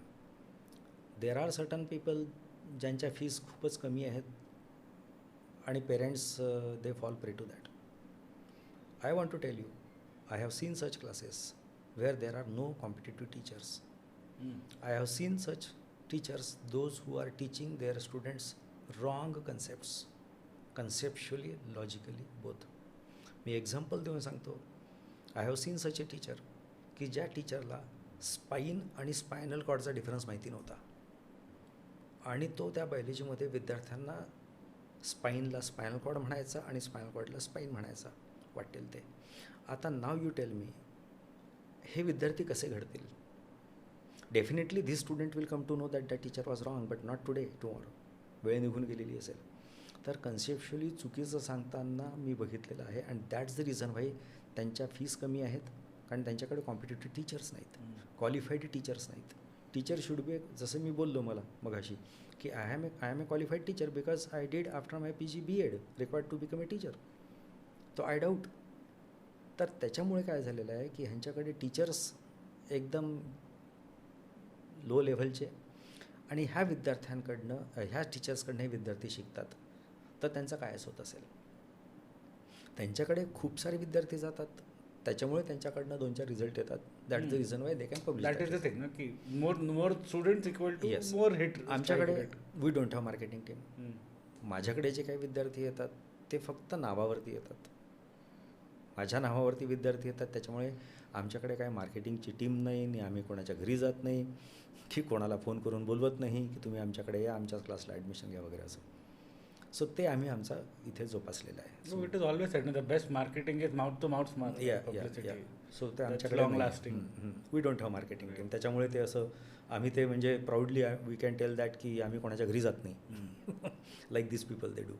There are certain people ज्यांच्या फीस खूपच कमी आहेत आणि parents they fall prey to that. I want to tell you, I have seen such classes where there are no competitive teachers. I have seen such teachers, those who are teaching their students wrong concepts, conceptually, logically, both. Me example देऊन सांगतो. आय have seen such a teacher की ज्या टीचरला spine आणि spinal कॉर्डचा difference माहिती नव्हता, आणि तो त्या बायोलॉजीमध्ये विद्यार्थ्यांना स्पाईनला स्पायनल कॉर्ड म्हणायचा आणि स्पायनल कॉर्डला स्पाईन म्हणायचा, वाटेल ते. आता नाव यू टेल मी, हे विद्यार्थी कसे घडतील? Definitely this student will come to know that that teacher was wrong, but not today, tomorrow. वेळ निघून गेलेली असेल. तर कन्सेप्च्युअली चुकीचं सांगताना मी बघितलेलं आहे, and that's the reason why त्यांच्या फीस कमी आहेत, कारण त्यांच्याकडे कॉम्पिटेटिव्ह टीचर्स नाहीत, क्वालिफाईड टीचर्स नाहीत. टीचर शुड बी, जसं मी बोललो मला मगाशी की I am a qualified teacher because I did after my PG BEd required to become a teacher. तो आय डाऊट. तर त्याच्यामुळे काय झालेलं आहे की ह्यांच्याकडे टीचर्स एकदम लो लेव्हलचे, आणि ह्या विद्यार्थ्यांकडनं, ह्या टीचर्सकडनं हे विद्यार्थी शिकतात. तर त्यांचा कायच होत असेल. त्यांच्याकडे खूप सारे विद्यार्थी जातात, त्याच्यामुळे त्यांच्याकडनं 2-4 रिझल्ट येतात. That is the reason why they can publish. That is the thing ना, की more students equal to Yes. More hit. आमच्याकडे we don't have marketing team. माझ्याकडे जे काही विद्यार्थी येतात ते फक्त नावावरती येतात. माझ्या नावावरती विद्यार्थी येतात, त्याच्यामुळे आमच्याकडे काय मार्केटिंगची टीम नाही, आणि आम्ही कोणाच्या घरी जात नाही, की कोणाला फोन करून बोलवत नाही की तुम्ही आमच्याकडे या, आमच्याच क्लासला ॲडमिशन घ्या वगैरे असं. सो ते आम्ही आमचा इथे जोपासलेलं आहे. So it is always said, the best marketing is mouth to mouth publicity. सो ते That's आमच्याकडे long lasting. We don't have marketing team. त्याच्यामुळे ते असं आम्ही ते म्हणजे proudly we can tell that की आम्ही कोणाच्या घरी जात नाही. Like this people they do.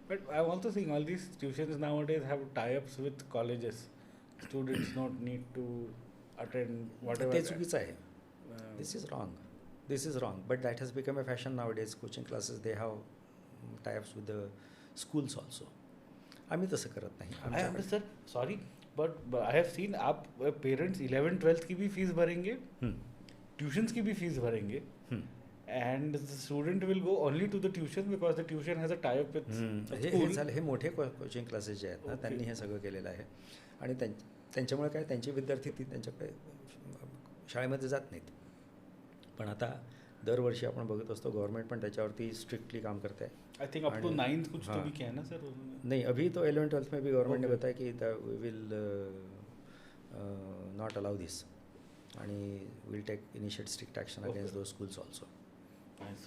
But I'm also seeing all these tuitions nowadays have tie-ups with colleges. Students don't need to attend whatever. ते चुकीचं आहे. Uh, This is wrong. This is wrong. But that has become a fashion nowadays. Coaching classes, they have tie-ups with the schools also. आम्ही तसं करत नाही. I understand. Sorry, but I have seen आप parents 11th-12th की भी fees भरेंगे, tuitions की भी फीस भरेंगे, and the student will go only to the tuition because the tuition has a tie-up with a hey school. झालं, हे मोठे coaching classes जे आहेत ना, Okay. त्यांनी हे सगळं केलेलं आहे. आणि त्यांच्यामुळे काय, त्यांचे विद्यार्थी त्यांच्याकडे शाळेमध्ये जात नाहीत. पण आता दरवर्षी आपण बघत असतो गव्हर्नमेंट पण त्याच्यावरती स्ट्रिक्टली काम करते आहे. I think up to आणि- 9th कुछ तो हाँ. भी किया है ना सर? नहीं, अभी तो 11th-12th में भी गवर्नमेंट ने Okay. बताया कि we will not allow this, आणि will take initiate strict action Okay. Against those schools also. Nice.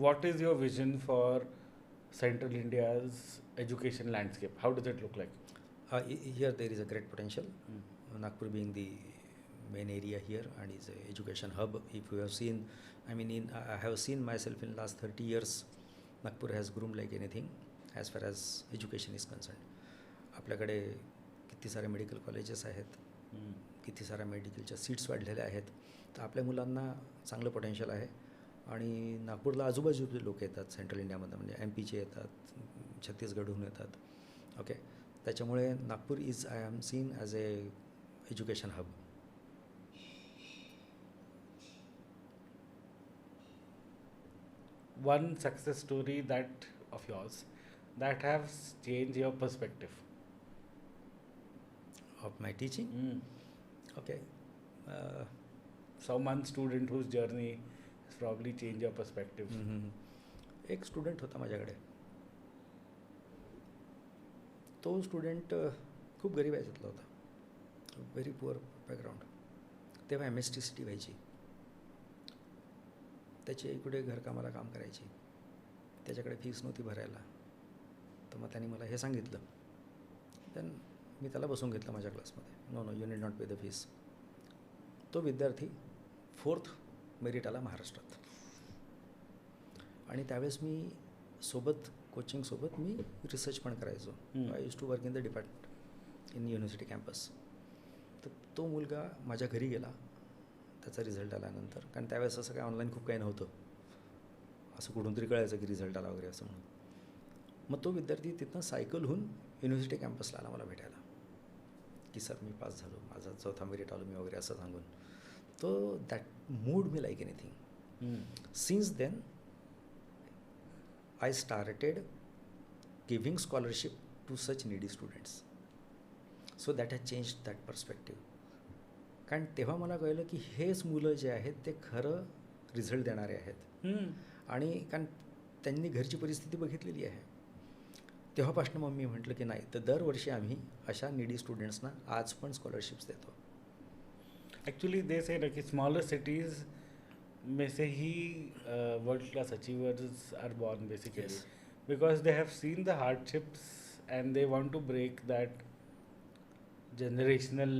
What is your vision for Central India's education landscape? How does it look like? Here there is a great potential. Mm. Nagpur being the main area here and is an education hub. If you have seen, I mean, I have seen myself in last 30 years, Nagpur has grown like anything as far as education is concerned. आपल्याकडे किती सारे medical colleges आहेत, किती साऱ्या मेडिकलच्या seats वाढलेल्या आहेत. तर आपल्या मुलांना चांगलं पोटेन्शियल आहे. आणि नागपूरला आजूबाजूचे लोक येतात सेंट्रल इंडियामधून, म्हणजे MP चे येतात, छत्तीसगडहून येतात. ओके, त्याच्यामुळे Nagpur is, I am seen as a education hub. One success story that of yours that has changed your perspective. Of my teaching. Okay, Some student whose journey has probably changed your perspective. एक student होता माझ्याकडे. तो student खूप गरीब याच्यातला होता, very poor background. तेव्हा MSTCT व्हायची, त्याची इकडे घरकामाला काम करायची, त्याच्याकडे फीस नव्हती भरायला. तर मग त्याने मला हे सांगितलं. देन मी त्याला बसवून घेतलं माझ्या क्लासमध्ये. नो, यू नीड नॉट पे द फीस. तो विद्यार्थी 4th मेरिट आला महाराष्ट्रात. आणि त्यावेळेस मी कोचिंगसोबत मी रिसर्च पण करायचो. I use to work in the department in university campus. तर तो मुलगा माझ्या घरी गेला त्याचा रिझल्ट आल्यानंतर, कारण त्यावेळेस असं काय ऑनलाईन खूप काही नव्हतं, असं कुठून तरी कळायचं की रिझल्ट आला वगैरे असं म्हणून. मग तो विद्यार्थी तिथनं सायकलहून युनिव्हर्सिटी कॅम्पसला आला मला भेटायला, की सर मी पास झालो, माझा 4th मेरिट आलो मी वगैरे असं सांगून. तो दॅट मूड मी like anything. Since then I started giving scholarship to such needy students. So that has changed that perspective. कारण तेव्हा मला कळलं की हेच मुलं जे आहेत ते खरं रिझल्ट देणारे आहेत. आणि कारण त्यांनी घरची परिस्थिती बघितलेली आहे. तेव्हापासून मग मी म्हटलं की नाही, तर दरवर्षी आम्ही अशा नीडी स्टुडंट्सना आज पण स्कॉलरशिप्स देतो. Actually, they say like smaller cities में से ही world class achievers are born basically. Yes. Because they have seen the hardships and they want to break that generational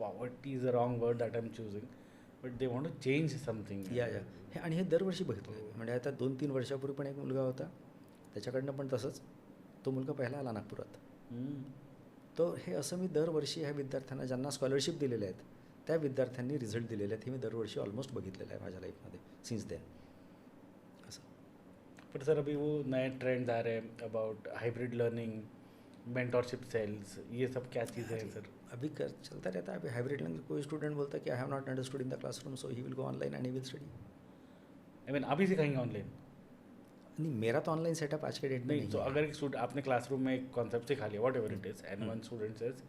poverty is the wrong word that I'm choosing, but they want to change something. हे आणि हे दरवर्षी बघितलं. म्हणजे आता 2-3 वर्षापूर्वी पण एक मुलगा होता, त्याच्याकडनं पण तसंच तो मुलगा पहिला आला नागपुरात. तो हे असं मी दरवर्षी ह्या विद्यार्थ्यांना ज्यांना स्कॉलरशिप दिलेले आहेत त्या विद्यार्थ्यांनी रिझल्ट दिलेले आहेत, हे मी दरवर्षी ऑलमोस्ट बघितलेलं आहे माझ्या लाईफमध्ये सिन्स देन. असं. बट सर अभी वो नए ट्रेंड्स आ रहे हैं about hybrid learning, mentorship cells, ये सब क्या चीज़ें हैं सर? अभी कर चलता रहता है. अभी हाइब्रिड में कोई स्टूडेंट बोलता है कि I have not understood in the classroom, so he will go online and he will study. I mean अभी सिखाएंगे ऑनलाइन? नहीं, मेरा तो ऑनलाइन सेटअप आज के डेट में नहीं, तो है. अगर एक स्टूडेंट आपने क्लासरूम में एक कॉन्सेप्ट सिखा लिया what ever it is and one student says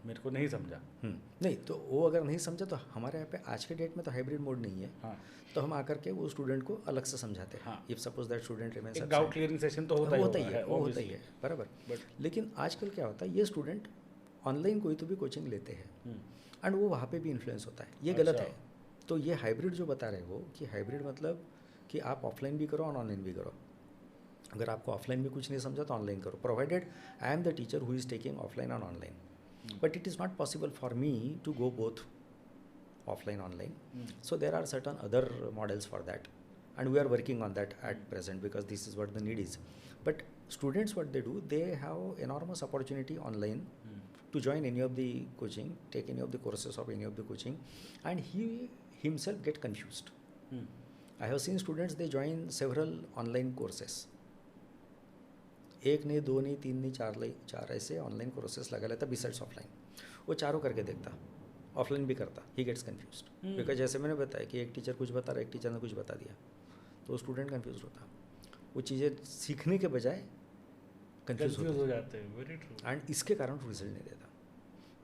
मेरे को नहीं समझा. नहीं, तो वो अगर नहीं समझा तो हमारे यहाँ पे आज के डेट में तो हाइब्रिड मोड नहीं है. हाँ, तो हम आकर के वो स्टूडेंट को अलग से समझाते हैं. हाँ. If suppose that student remains एक डाउट क्लियरिंग सेशन तो होता ही है, वो होता ही है, बराबर. बट लेकिन आजकल क्या होता है, ये स्टूडेंट ऑनलाइन कोई तो भी कोचिंग लेते हैं एंड वो वहाँ पे भी इन्फ्लुएंस होता है. ये गलत है. तो ये हाइब्रिड जो बता रहे हो कि हाइब्रिड मतलब कि आप ऑफलाइन भी करो और ऑनलाइन भी करो. अगर आपको ऑफलाइन में कुछ नहीं समझा तो ऑनलाइन करो, provided I am the teacher who is taking offline and online. But it is not possible for me to go both offline online. So there are certain other models for that, and we are working on that at present because this is what the need is. But students, what they do, they have enormous opportunity online to join any of the coaching, take any of the courses of any of the coaching, and he himself get confused. I have seen students, they join several online courses. एक नहीं, दो नहीं, तीन नहीं, चार ऐसे online courses लगा लेता बिसाइड्स ऑफलाइन. वो चारों करके देखता, ऑफलाइन भी करता. ही गेट्स कन्फ्यूज्ड बिकॉज जैसे मैंने बताया कि एक टीचर कुछ बता रहा है, एक टीचर ने कुछ बता दिया, तो स्टूडेंट कन्फ्यूज होता. वो चीज़ें सीखने के बजाय कन्फ्यूज हो जाते हैं. Very true. एंड इसके कारण रिजल्ट नहीं देता.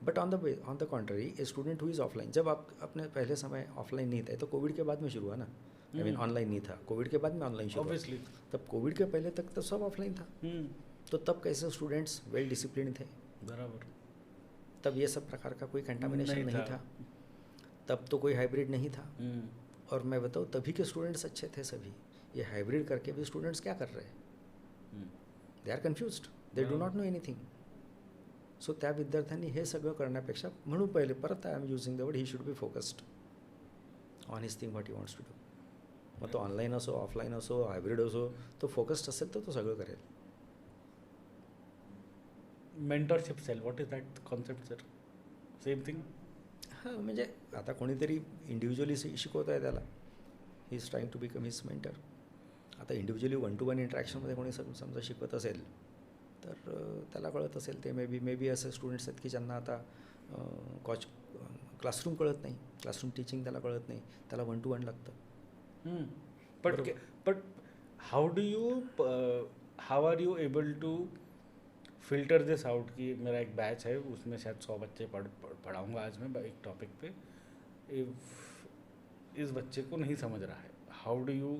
But on the contrary, a student who is offline, जब आप अपने पहले समय ऑफलाइन नहीं था, तो कोविड के बाद में शुरू हुआ ना. आई मीन ऑनलाइन नहीं था, कोविड के बाद में ऑनलाइन शुरू. ऑब्वियसली तब कोविड के पहले तक तो सब ऑफलाइन था. तो तब कैसे स्टूडेंट्स वेल डिसिप्लिन थे. बराबर. तब ये सब प्रकार का कोई कंटामिनेशन नहीं था. तब तो कोई हाइब्रिड नहीं था. और मैं बताऊँ, तभी के स्टूडेंट्स अच्छे थे सभी. ये हाइब्रिड करके भी स्टूडेंट्स क्या कर रहे हैं? They are confused, they do not know anything. So त्या विद्यार्थ्यांनी हे सगळं करण्यापेक्षा, म्हणून पहिले परत I am using the word, he should be focused on his thing what he wants to do. मग तो ऑनलाईन असो, ऑफलाईन असो, हायब्रिड असो, तो फोकस्ड असेल तर तो सगळं करेल. Mentorship cell, what is that concept sir? Same thing. हां, म्हणजे आता कोणीतरी इंडिव्हिज्युअली शिकवत आहे त्याला, he is trying to become his mentor. आता इंडिव्हिज्युअली 1-to-1 इंटरॅक्शनमध्ये कोणी समजा शिकवत असेल तर त्याला कळत असेल. ते मे बी असे स्टुडंट्स आहेत की ज्यांना आता क्लासरूम कळत नाही, क्लासरूम टीचिंग त्याला कळत नाही, त्याला 1-to-1 लागतं. But how are you able to filter this out कि मेरा एक बैच है, उसमें शायद 100 बच्चे पढ़ाऊँगा आज मैं एक टॉपिक पे, इस बच्चे को नहीं समझ रहा है, how do you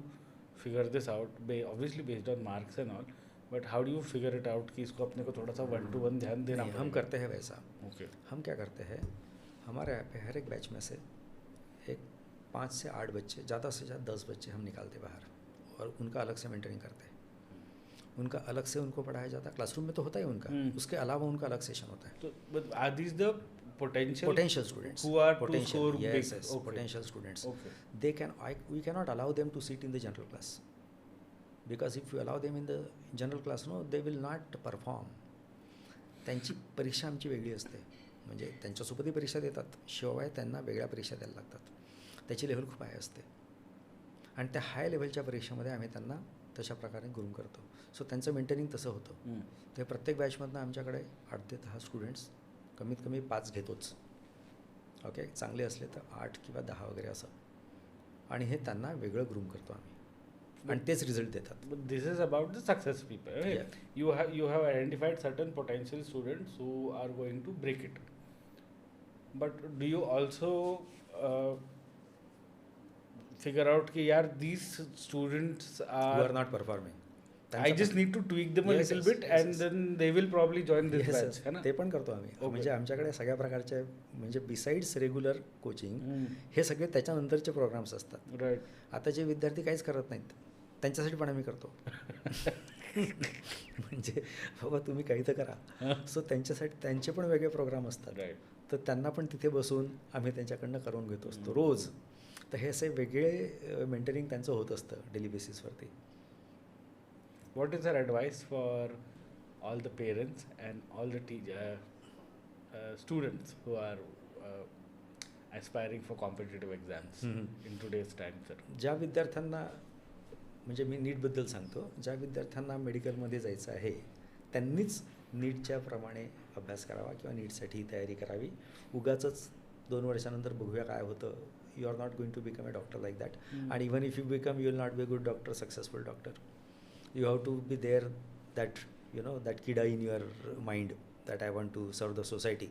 figure this out? Obviously based on marks and all, but how do you figure it out कि इसको अपने को थोड़ा सा 1-to-1 ध्यान देना? हम करते हैं वैसा. ओके. हम क्या करते हैं, हमारे यहाँ पे हर एक बैच में से एक 5 से 8 बच्चे, ज़्यादा से ज़्यादा 10 बच्चे हम निकालते बाहर, और उनका अलग से मेंटरिंग करते हैं. उनका अलग से उनको पढ़ाया जाता है. क्लासरूम में तो होता ही उनका, उसके अलावा उनका अलग सेशन होता है. तो are these the potential students who are potential, to score yes, big? yes, Okay. potential students. Okay. We cannot allow them to sit in the general class, because if you allow them in the general class, no, they will not perform. त्यांची परीक्षा आमची वेगळी असते. म्हणजे त्यांच्यासोबतही परीक्षा देतात, शिवाय त्यांना वेगळ्या परीक्षा द्यायला लागतात. त्याची लेवल खूप हाय असते, आणि त्या हाय लेवलच्या परीक्षेमध्ये आम्ही त्यांना तशा प्रकारे ग्रूम करतो. सो त्यांचं मेंटेनिंग तसं होतं. ते प्रत्येक बॅचमधनं आमच्याकडे 8 ते 10 स्टुडंट्स, कमीत कमी 5 घेतोच. ओके, चांगले असले तर 8 किंवा 10 वगैरे असं, आणि हे त्यांना वेगळं ग्रूम करतो आम्ही, आणि तेच रिझल्ट देतात. This is about the success people. You have identified certain potential students who are going to break it, but do you also figure out कि यार these students are not performing, I just need to tweak them a little bit and then they will probably join this batch, है ना? ते पण करतो आम्ही. म्हणजे आमच्याकडे सगळ्या प्रकारचे, म्हणजे बिसाइड्स रेग्युलर कोचिंग, हे सगळे त्याच्यानंतरचे प्रोग्राम्स असतात. राईट. आता जे विद्यार्थी काहीच करत नाहीत त्यांच्यासाठी पण आम्ही करतो. म्हणजे बाबा तुम्ही काही तर करा. सो त्यांच्यासाठी त्यांचे पण वेगळे प्रोग्राम असतात. राईट. तर त्यांना पण तिथे बसून आम्ही त्यांच्याकडनं करून घेतो असतो रोज. तर हे असे वेगळे मेंटरिंग त्यांचं होत असतं daily बेसिसवरती. What is your advice for all the parents and all the students who are aspiring for competitive exams in today's time, sir? ज्या विद्यार्थ्यांना, म्हणजे मी नीटबद्दल सांगतो, ज्या विद्यार्थ्यांना मेडिकलमध्ये जायचं आहे त्यांनीच नीटच्या प्रमाणे अभ्यास करावा किंवा नीटसाठी तयारी करावी. उगाचच 2 वर्षानंतर बघूया काय होतं. You are not going to become a doctor like that. And even if you become, you will not be a good doctor, successful doctor. You have to be there, that that kida in your mind, that I want to serve the society.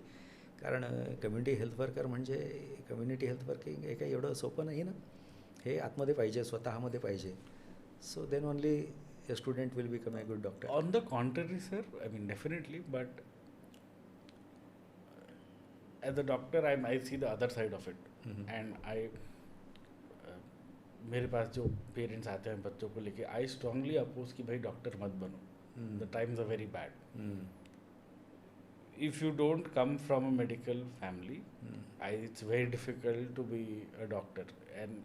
कारण community health worker म्हणजे community health working हे काही एवढं सोपं नाही ना. हे आतमध्ये पाहिजे, स्वतःमध्ये पाहिजे. So then only a student will become a good doctor. On the contrary, sir, I mean, definitely, but as a doctor, I see the other side of it. And मेरे पास जो पेरेंट्स आते हैं बच्चों को लेके, आई स्ट्रांगली अपोज कि भाई doctor मत बनो. The times are very bad. If you don't come from a medical family, it's very difficult to be a doctor. And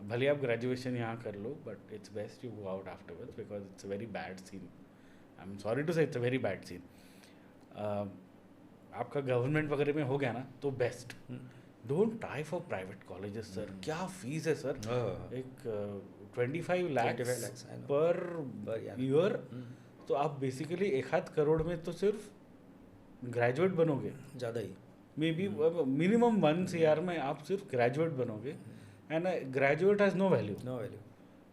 भले आप ग्रेजुएशन यहाँ कर लो, but it's best you go out afterwards because it's a very bad scene. I am sorry to say, it's a very bad scene. आपका government वगैरह में हो गया ना तो best. Don't try for private colleges sir. क्या fees है sir? एक 25 lakhs पर ईयर. तो आप बेसिकली 1.5 करोड़ में तो सिर्फ ग्रेजुएट बनोगे. ज़्यादा ही, मे बी मिनिमम 1 CR में आप सिर्फ ग्रेजुएट बनोगे. And graduate has no value.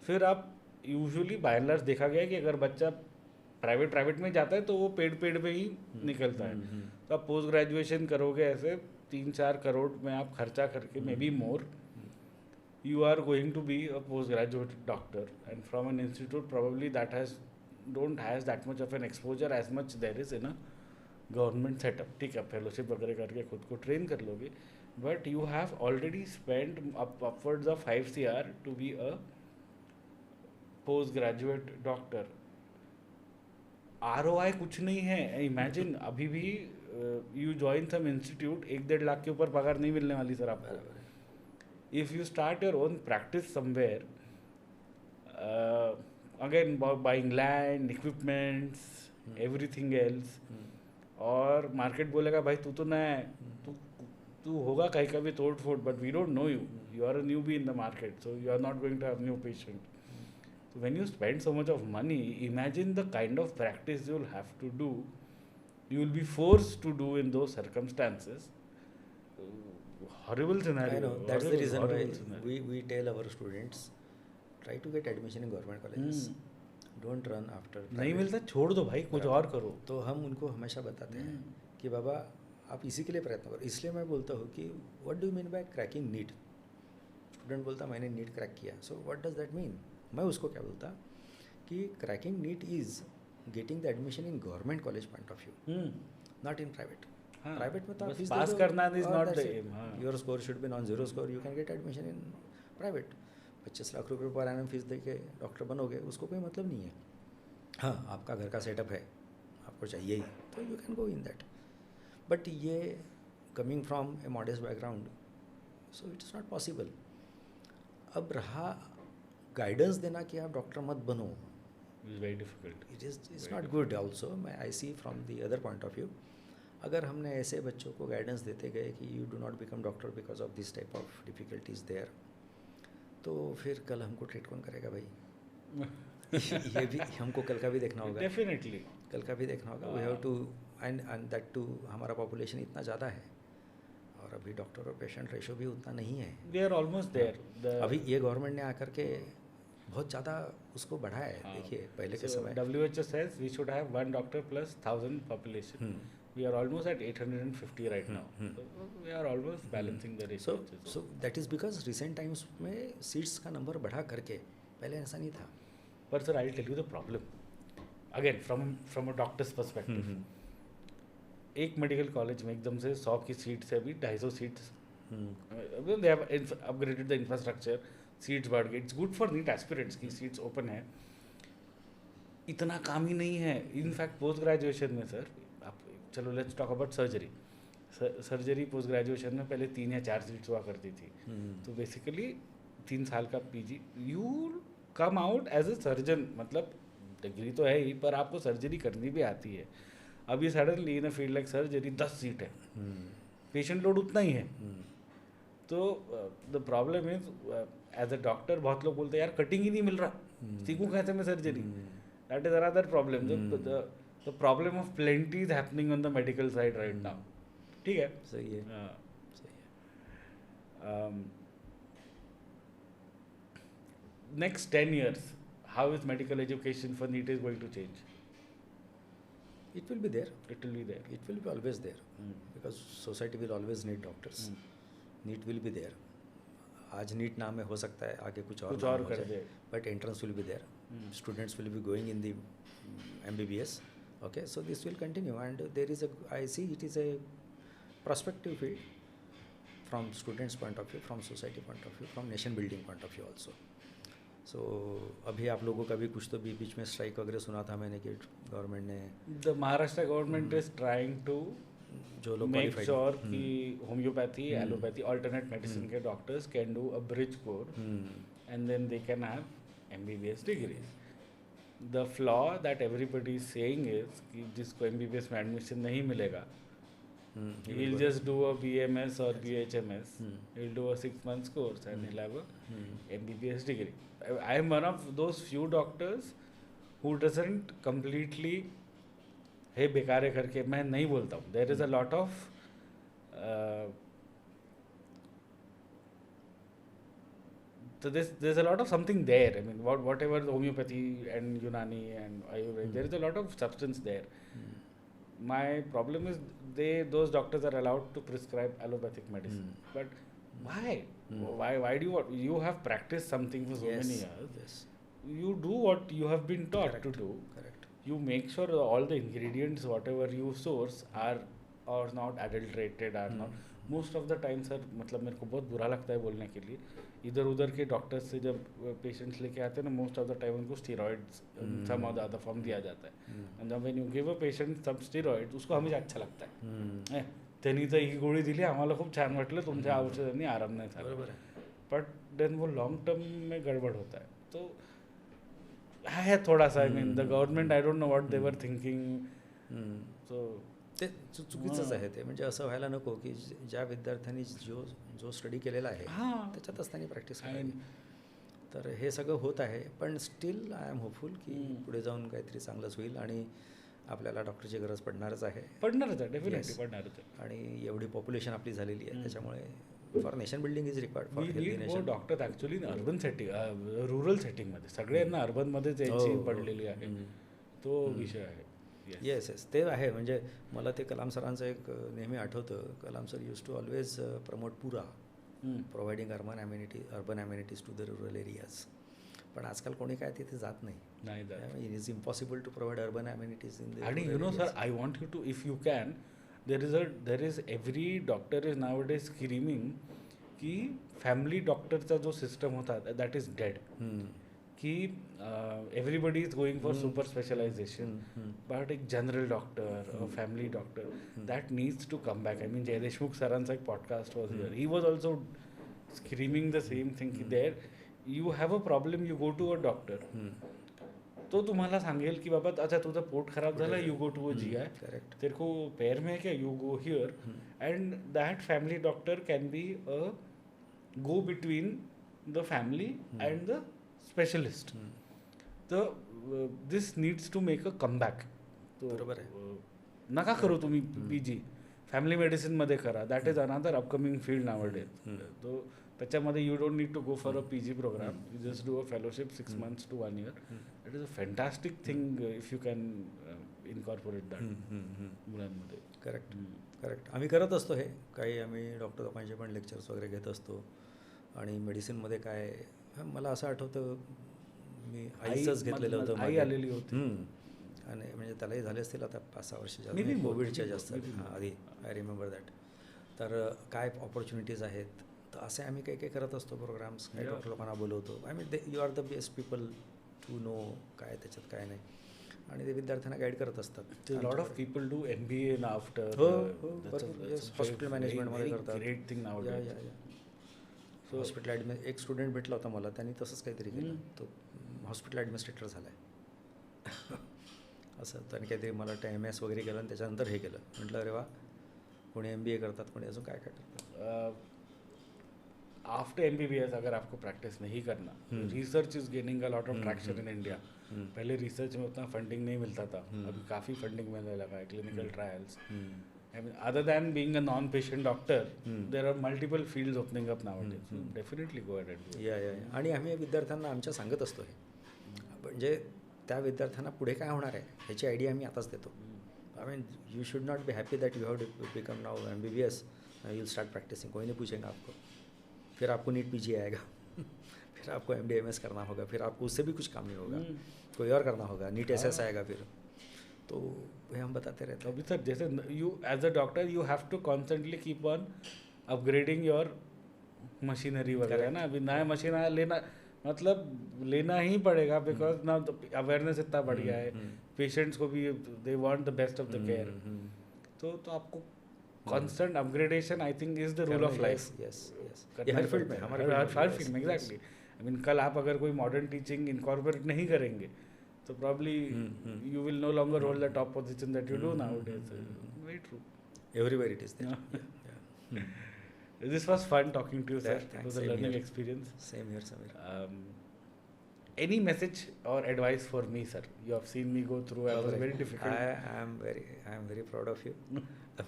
फिर आप यूजुअली बाय एंड लार्ज देखा गया है कि अगर बच्चा प्राइवेट में जाता है तो वो पेड पे ही निकलता है. तो आप पोस्ट ग्रेजुएशन करोगे ऐसे 3-4 करोड़ में आप खर्चा करके, may be more, you are going to be a postgraduate doctor, and from an institute probably that don't has that much of an exposure as much there is in a government setup. ठीक है, fellowship वगैरह करके खुद को train कर लोगे, but you have already spent upwards of 5 CR to be a postgraduate doctor. ROI कुछ नहीं है. इमेजिन अभी भी you join some institute, 1-1.5 lakh के ऊपर पगार नहीं मिलने वाली सर आपको. If you start your own practice somewhere, again buying land, equipments, everything else, और मार्केट बोलेगा भाई तू तो नया है, तू होगा कहीं का भी तोड़ फोड़, but we don't know you. You are a newbie in the market, so you are not going to have new patient. So when you spend so much of money, imagine the kind of practice you'll have to do. You will be forced to do in those circumstances. Horrible scenario. I know, that's the reason why we tell our students, try to get admission in government colleges. Don't run after. नहीं मिलता छोड़ दो भाई, कुछ और करो. तो हम उनको हमेशा बताते हैं कि बाबा आप इसी के लिए प्रयत्न करो. इसलिए मैं बोलता हूँ कि what do you mean by cracking NEET? Student बोलता मैंने नीट क्रैक किया. So what does that mean? मैं उसको क्या बोलता कि cracking NEET is getting the admission in government college point of view, not in private. Private में तो आप पास करना is not the aim. Your score should be nonzero score, you can get admission in private. 25 lakh रुपए per annum fees दे के doctor बनोगे, उसको कोई मतलब नहीं है. हाँ, आपका घर का सेटअप है, आपको चाहिए ही, तो you can go in that. But ये coming from a modest background, so it's not possible. अब रहा गाइडेंस देना कि आप डॉक्टर मत बनो, is very difficult. It's not good also. मैं I see from the other point of view, अगर हमने ऐसे बच्चों को गाइडेंस देते गए कि you do not become doctor because of this type of difficulties there, तो फिर कल हमको ट्रीट कौन करेगा भाई? ये भी हमको कल का भी देखना होगा. डेफिनेटली कल का भी देखना होगा. We have to, and that too हमारा पॉपुलेशन इतना ज़्यादा है और अभी डॉक्टर और पेशेंट रेशो भी उतना नहीं है. We are almost there. अभी ये गवर्नमेंट ने आकर के बहुत ज़्यादा उसको बढ़ाया है. देखिए पहले के समय WHO says we should have 1 doctor plus 1000 population. We are almost at 850 right now. So we are almost balancing the ratio. So that is because recent times में सीट्स का नंबर बढ़ा करके, पहले ऐसा नहीं था. But sir, I'll tell you the problem. Again, from a doctor's perspective. एक medical college में एकदम से 100 की सीट से अभी 250 seats. They have upgraded the infrastructure. Seats बढ़ गई. It's good for NEET aspirants की सीट्स ओपन है. इतना काम ही नहीं है. इनफैक्ट पोस्ट ग्रेजुएशन में सर, आप चलो let's talk about surgery. Surgery post graduation में पहले 3 या 4 सीट्स हुआ करती थी. तो बेसिकली 3 साल का PG, you come out as a surgeon. मतलब डिग्री तो है ही, पर आपको सर्जरी करनी भी आती है. अभी suddenly in a field like surgery 10 seat है, पेशेंट लोड उतना ही है. तो the problem is as a doctor बहुत लोग बोलते हैं यार कटिंग ही नहीं मिल रहा, सीखूं कैसे मैं surgery. That is another problem. The problem of plenty is happening on the medical side right now. ठीक है. सही है. सही है. Next 10 years, how is medical education for NEET is going to change? It will be there. It will be there. It will be always there. Because society will always need doctors. NEET will be there. आज NEET नाम में हो सकता है आगे कुछ और कर दे. But entrance will be there. Students will be going in the MBBS. Okay, so this will continue, and there is I see it is a prospective field from students' point of view, from society point of view, from nation building point of view also. So अभी आप लोगों का भी कुछ तो बीच में strike वगैरह सुना था मैंने कि गवर्नमेंट ने The Maharashtra government is trying to जो लोग make sure कि homeopathy, allopathy, alternate medicine के doctors can do a bridge course and then they can have MBBS degrees. The flaw that everybody is saying is कि जिसको MBBS में admission नहीं मिलेगा, he'll just do a BMS or BHMS. He'll do a 6 months course and he'll have a MBBS degree. I am one of those few doctors who doesn't completely हे बेकार है करके मैं नहीं बोलता हूँ. There is a lot of so there's a lot of something there. I mean, whatever the homeopathy and Unani and Ayurveda, there is a lot of substance there. My problem is those doctors are allowed to prescribe allopathic medicine, but why? Why do you have practiced something for so many years? Yes. You do what you have been taught to do. Correct. You make sure all the ingredients, whatever you source, are not adulterated, are not. Most of the time sir मतलब मेरे को बहुत बुरा लगता है बोलने के लिए, इधर उधर के डॉक्टर्स से जब पेशेंट्स लेके आते हैं ना, मोस्ट ऑफ द टाइम उनको स्टीरॉइड्स सम और द अदर फॉर्म दिया जाता है. एंड जब when you give a patient some steroids, उसको हमेशा अच्छा लगता है. त्यांनी तर ही गोळी दिली, आम्हाला खूप छान वाटलं, तुमच्या औषधांनी आराम नाही झाला. बरोबर आहे. बट देन वो लॉन्ग टर्म में गड़बड़ होता है. तो है थोड़ा सा, I mean the government, I don't know what they were thinking. So ते चुकीचंच आहे ते. म्हणजे असं व्हायला नको की ज्या विद्यार्थ्यांनी जो स्टडी केलेला आहे त्याच्यातच त्यांनी प्रॅक्टिस करावी. तर हे सगळं होत आहे, पण स्टील आय एम होपफुल की पुढे जाऊन काहीतरी चांगलंच होईल आणि आपल्याला डॉक्टरची गरज पडणारच आहे. डेफिनेटली पडणारच आहे. आणि एवढी पॉप्युलेशन आपली झालेली आहे, त्याच्यामुळे for nation building is required for healthy nation. Doctor actually urban setting, rural सेटिंगमध्ये सगळ्यांना अर्बनमध्येच यायची पडलेली आहे. तो विषय आहे. येस येस, ते आहे. म्हणजे मला ते कलाम सरांचं एक नेहमी आठवतं. Kalam sir use to always promote PURA, providing urban amenities to the rural areas. पण आजकाल कोणी काय तिथे जात नाही. It is impossible to provide urban amenities in the. आणि you know sir, I want you to, if you can, there is every doctor is nowadays screaming की family डॉक्टरचा जो सिस्टम होता दॅट इज डेड. कि everybody is going for super specialization, but एक general doctor, family doctor, that needs to come back. I mean, Jay Deshmukh सरांचा एक podcast was here. He was also screaming the same thing कि there you have a problem, you go to a doctor. तो तुम्हाला सांगेल की बाबा अच्छा तुझं पोट खराब झालं, you go to a GI. तेरे को पैर में है क्या, you go here. And that family doctor can be a go between the family and the specialist. तर this needs to make a comeback. बरोबर आहे. नका करू तुम्ही PG, फॅमिली मेडिसिनमध्ये करा. That is another upcoming field nowadays. तो त्याच्यामध्ये you don't need to go for a PG program, you just do a fellowship 6 months to 1 year. That is a fantastic thing if you can incorporate that मुलांमध्ये. Correct. आम्ही करत असतो हे काही. आम्ही doctor लोकांचे पण लेक्चर्स वगैरे घेत असतो. आणि मेडिसिनमध्ये काय, मला असं आठवतं मी आईचंच घेतलेलं होतं. आई आलेली होती आणि म्हणजे त्यालाही झाले असतील आता 5-6 वर्ष, कोविडच्या जास्त आधी. I remember that. तर काय ऑपॉर्च्युनिटीज आहेत, तर असे आम्ही काही काही करत असतो प्रोग्राम्स. काही डॉक्टर लोकांना बोलवतो. I mean you are the best people to know काय त्याच्यात काय नाही, आणि ते विद्यार्थ्यांना गाईड करत असतात. Lot of people do MBA after. Hospital मॅनेजमेंटमध्ये करतात. Great thing now. हॉस्पिटल एक स्टुडंट भेटला होता मला, त्यांनी तसंच काहीतरी केलं. तो हॉस्पिटल ॲडमिनिस्ट्रेटर झाला आहे असं. त्यांनी काहीतरी मला MS वगैरे केलं आणि त्याच्यानंतर हे केलं. म्हटलं अरे वा, कोणी MBA करतात, कोणी अजून काय काय करतात. आफ्टर MBBS अगर आपको प्रैक्टिस नहीं करना, research is gaining a lot of traction in India. पहले रिसर्च में उतना फंडिंग नहीं मिलता था, अभी काफ़ी फंडिंग मिलने लगा है, clinical trials. I mean, other than being a non-patient doctor, there are multiple fields opening up nowadays. So definitely go ahead and do it. या आणि आम्ही विद्यार्थ्यांना आमच्या सांगत असतो हे, म्हणजे त्या विद्यार्थ्यांना पुढे काय होणार आहे ह्याची आयडिया आम्ही आताच देतो. I mean you should not be happy that you have become now MBBS, you start practising, कोई नहीं पूछेगा आपको, फिर आपको नीट PG आएगा, फिर आपको MD MS करना होगा, फिर आपको उससे भी कुछ काम नहीं होगा, कोई और करना होगा, नीट SS आएगा फिर. तो वही हम बताते रहते हैं. अभी सर जैसे you as a doctor you have to constantly keep on upgrading your machinery वगैरह है ना. अभी नया मशीन आया लेना, मतलब लेना ही पड़ेगा, बिकॉज ना अवेयरनेस इतना बढ़ गया है, पेशेंट्स को भी they want the best of the care. तो आपको constant upgradation I think is the rule of life. Yes her field में, हमारे हर फील्ड में एग्जैक्टली. आई मीन कल आप अगर कोई मॉडर्न टीचिंग इनकॉर्पोरेट नहीं करेंगे तो probably you will no longer hold the top position that you do nowadays. Very true. Everywhere it is there. Yeah. This was fun talking to you, sir. Thanks. It was a Same learning here. experience. Same here, Samir. Any message or advice for me, sir? You have seen me go through. It was very difficult. I am very proud of you.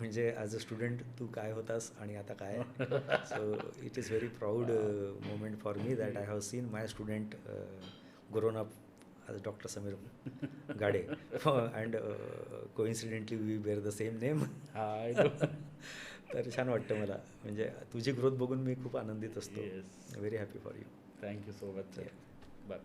म्हणजे as a student तू काय होतास आणि आता काय. So it is very proud moment for me that I have seen my student grown up as Dr. Samir Gade, and coincidentally we bear the same name. तर छान वाटतं मला, म्हणजे तुझी ग्रोथ बघून मी खूप आनंदित असतो. Very happy for you. Thank you so much sir. Bye.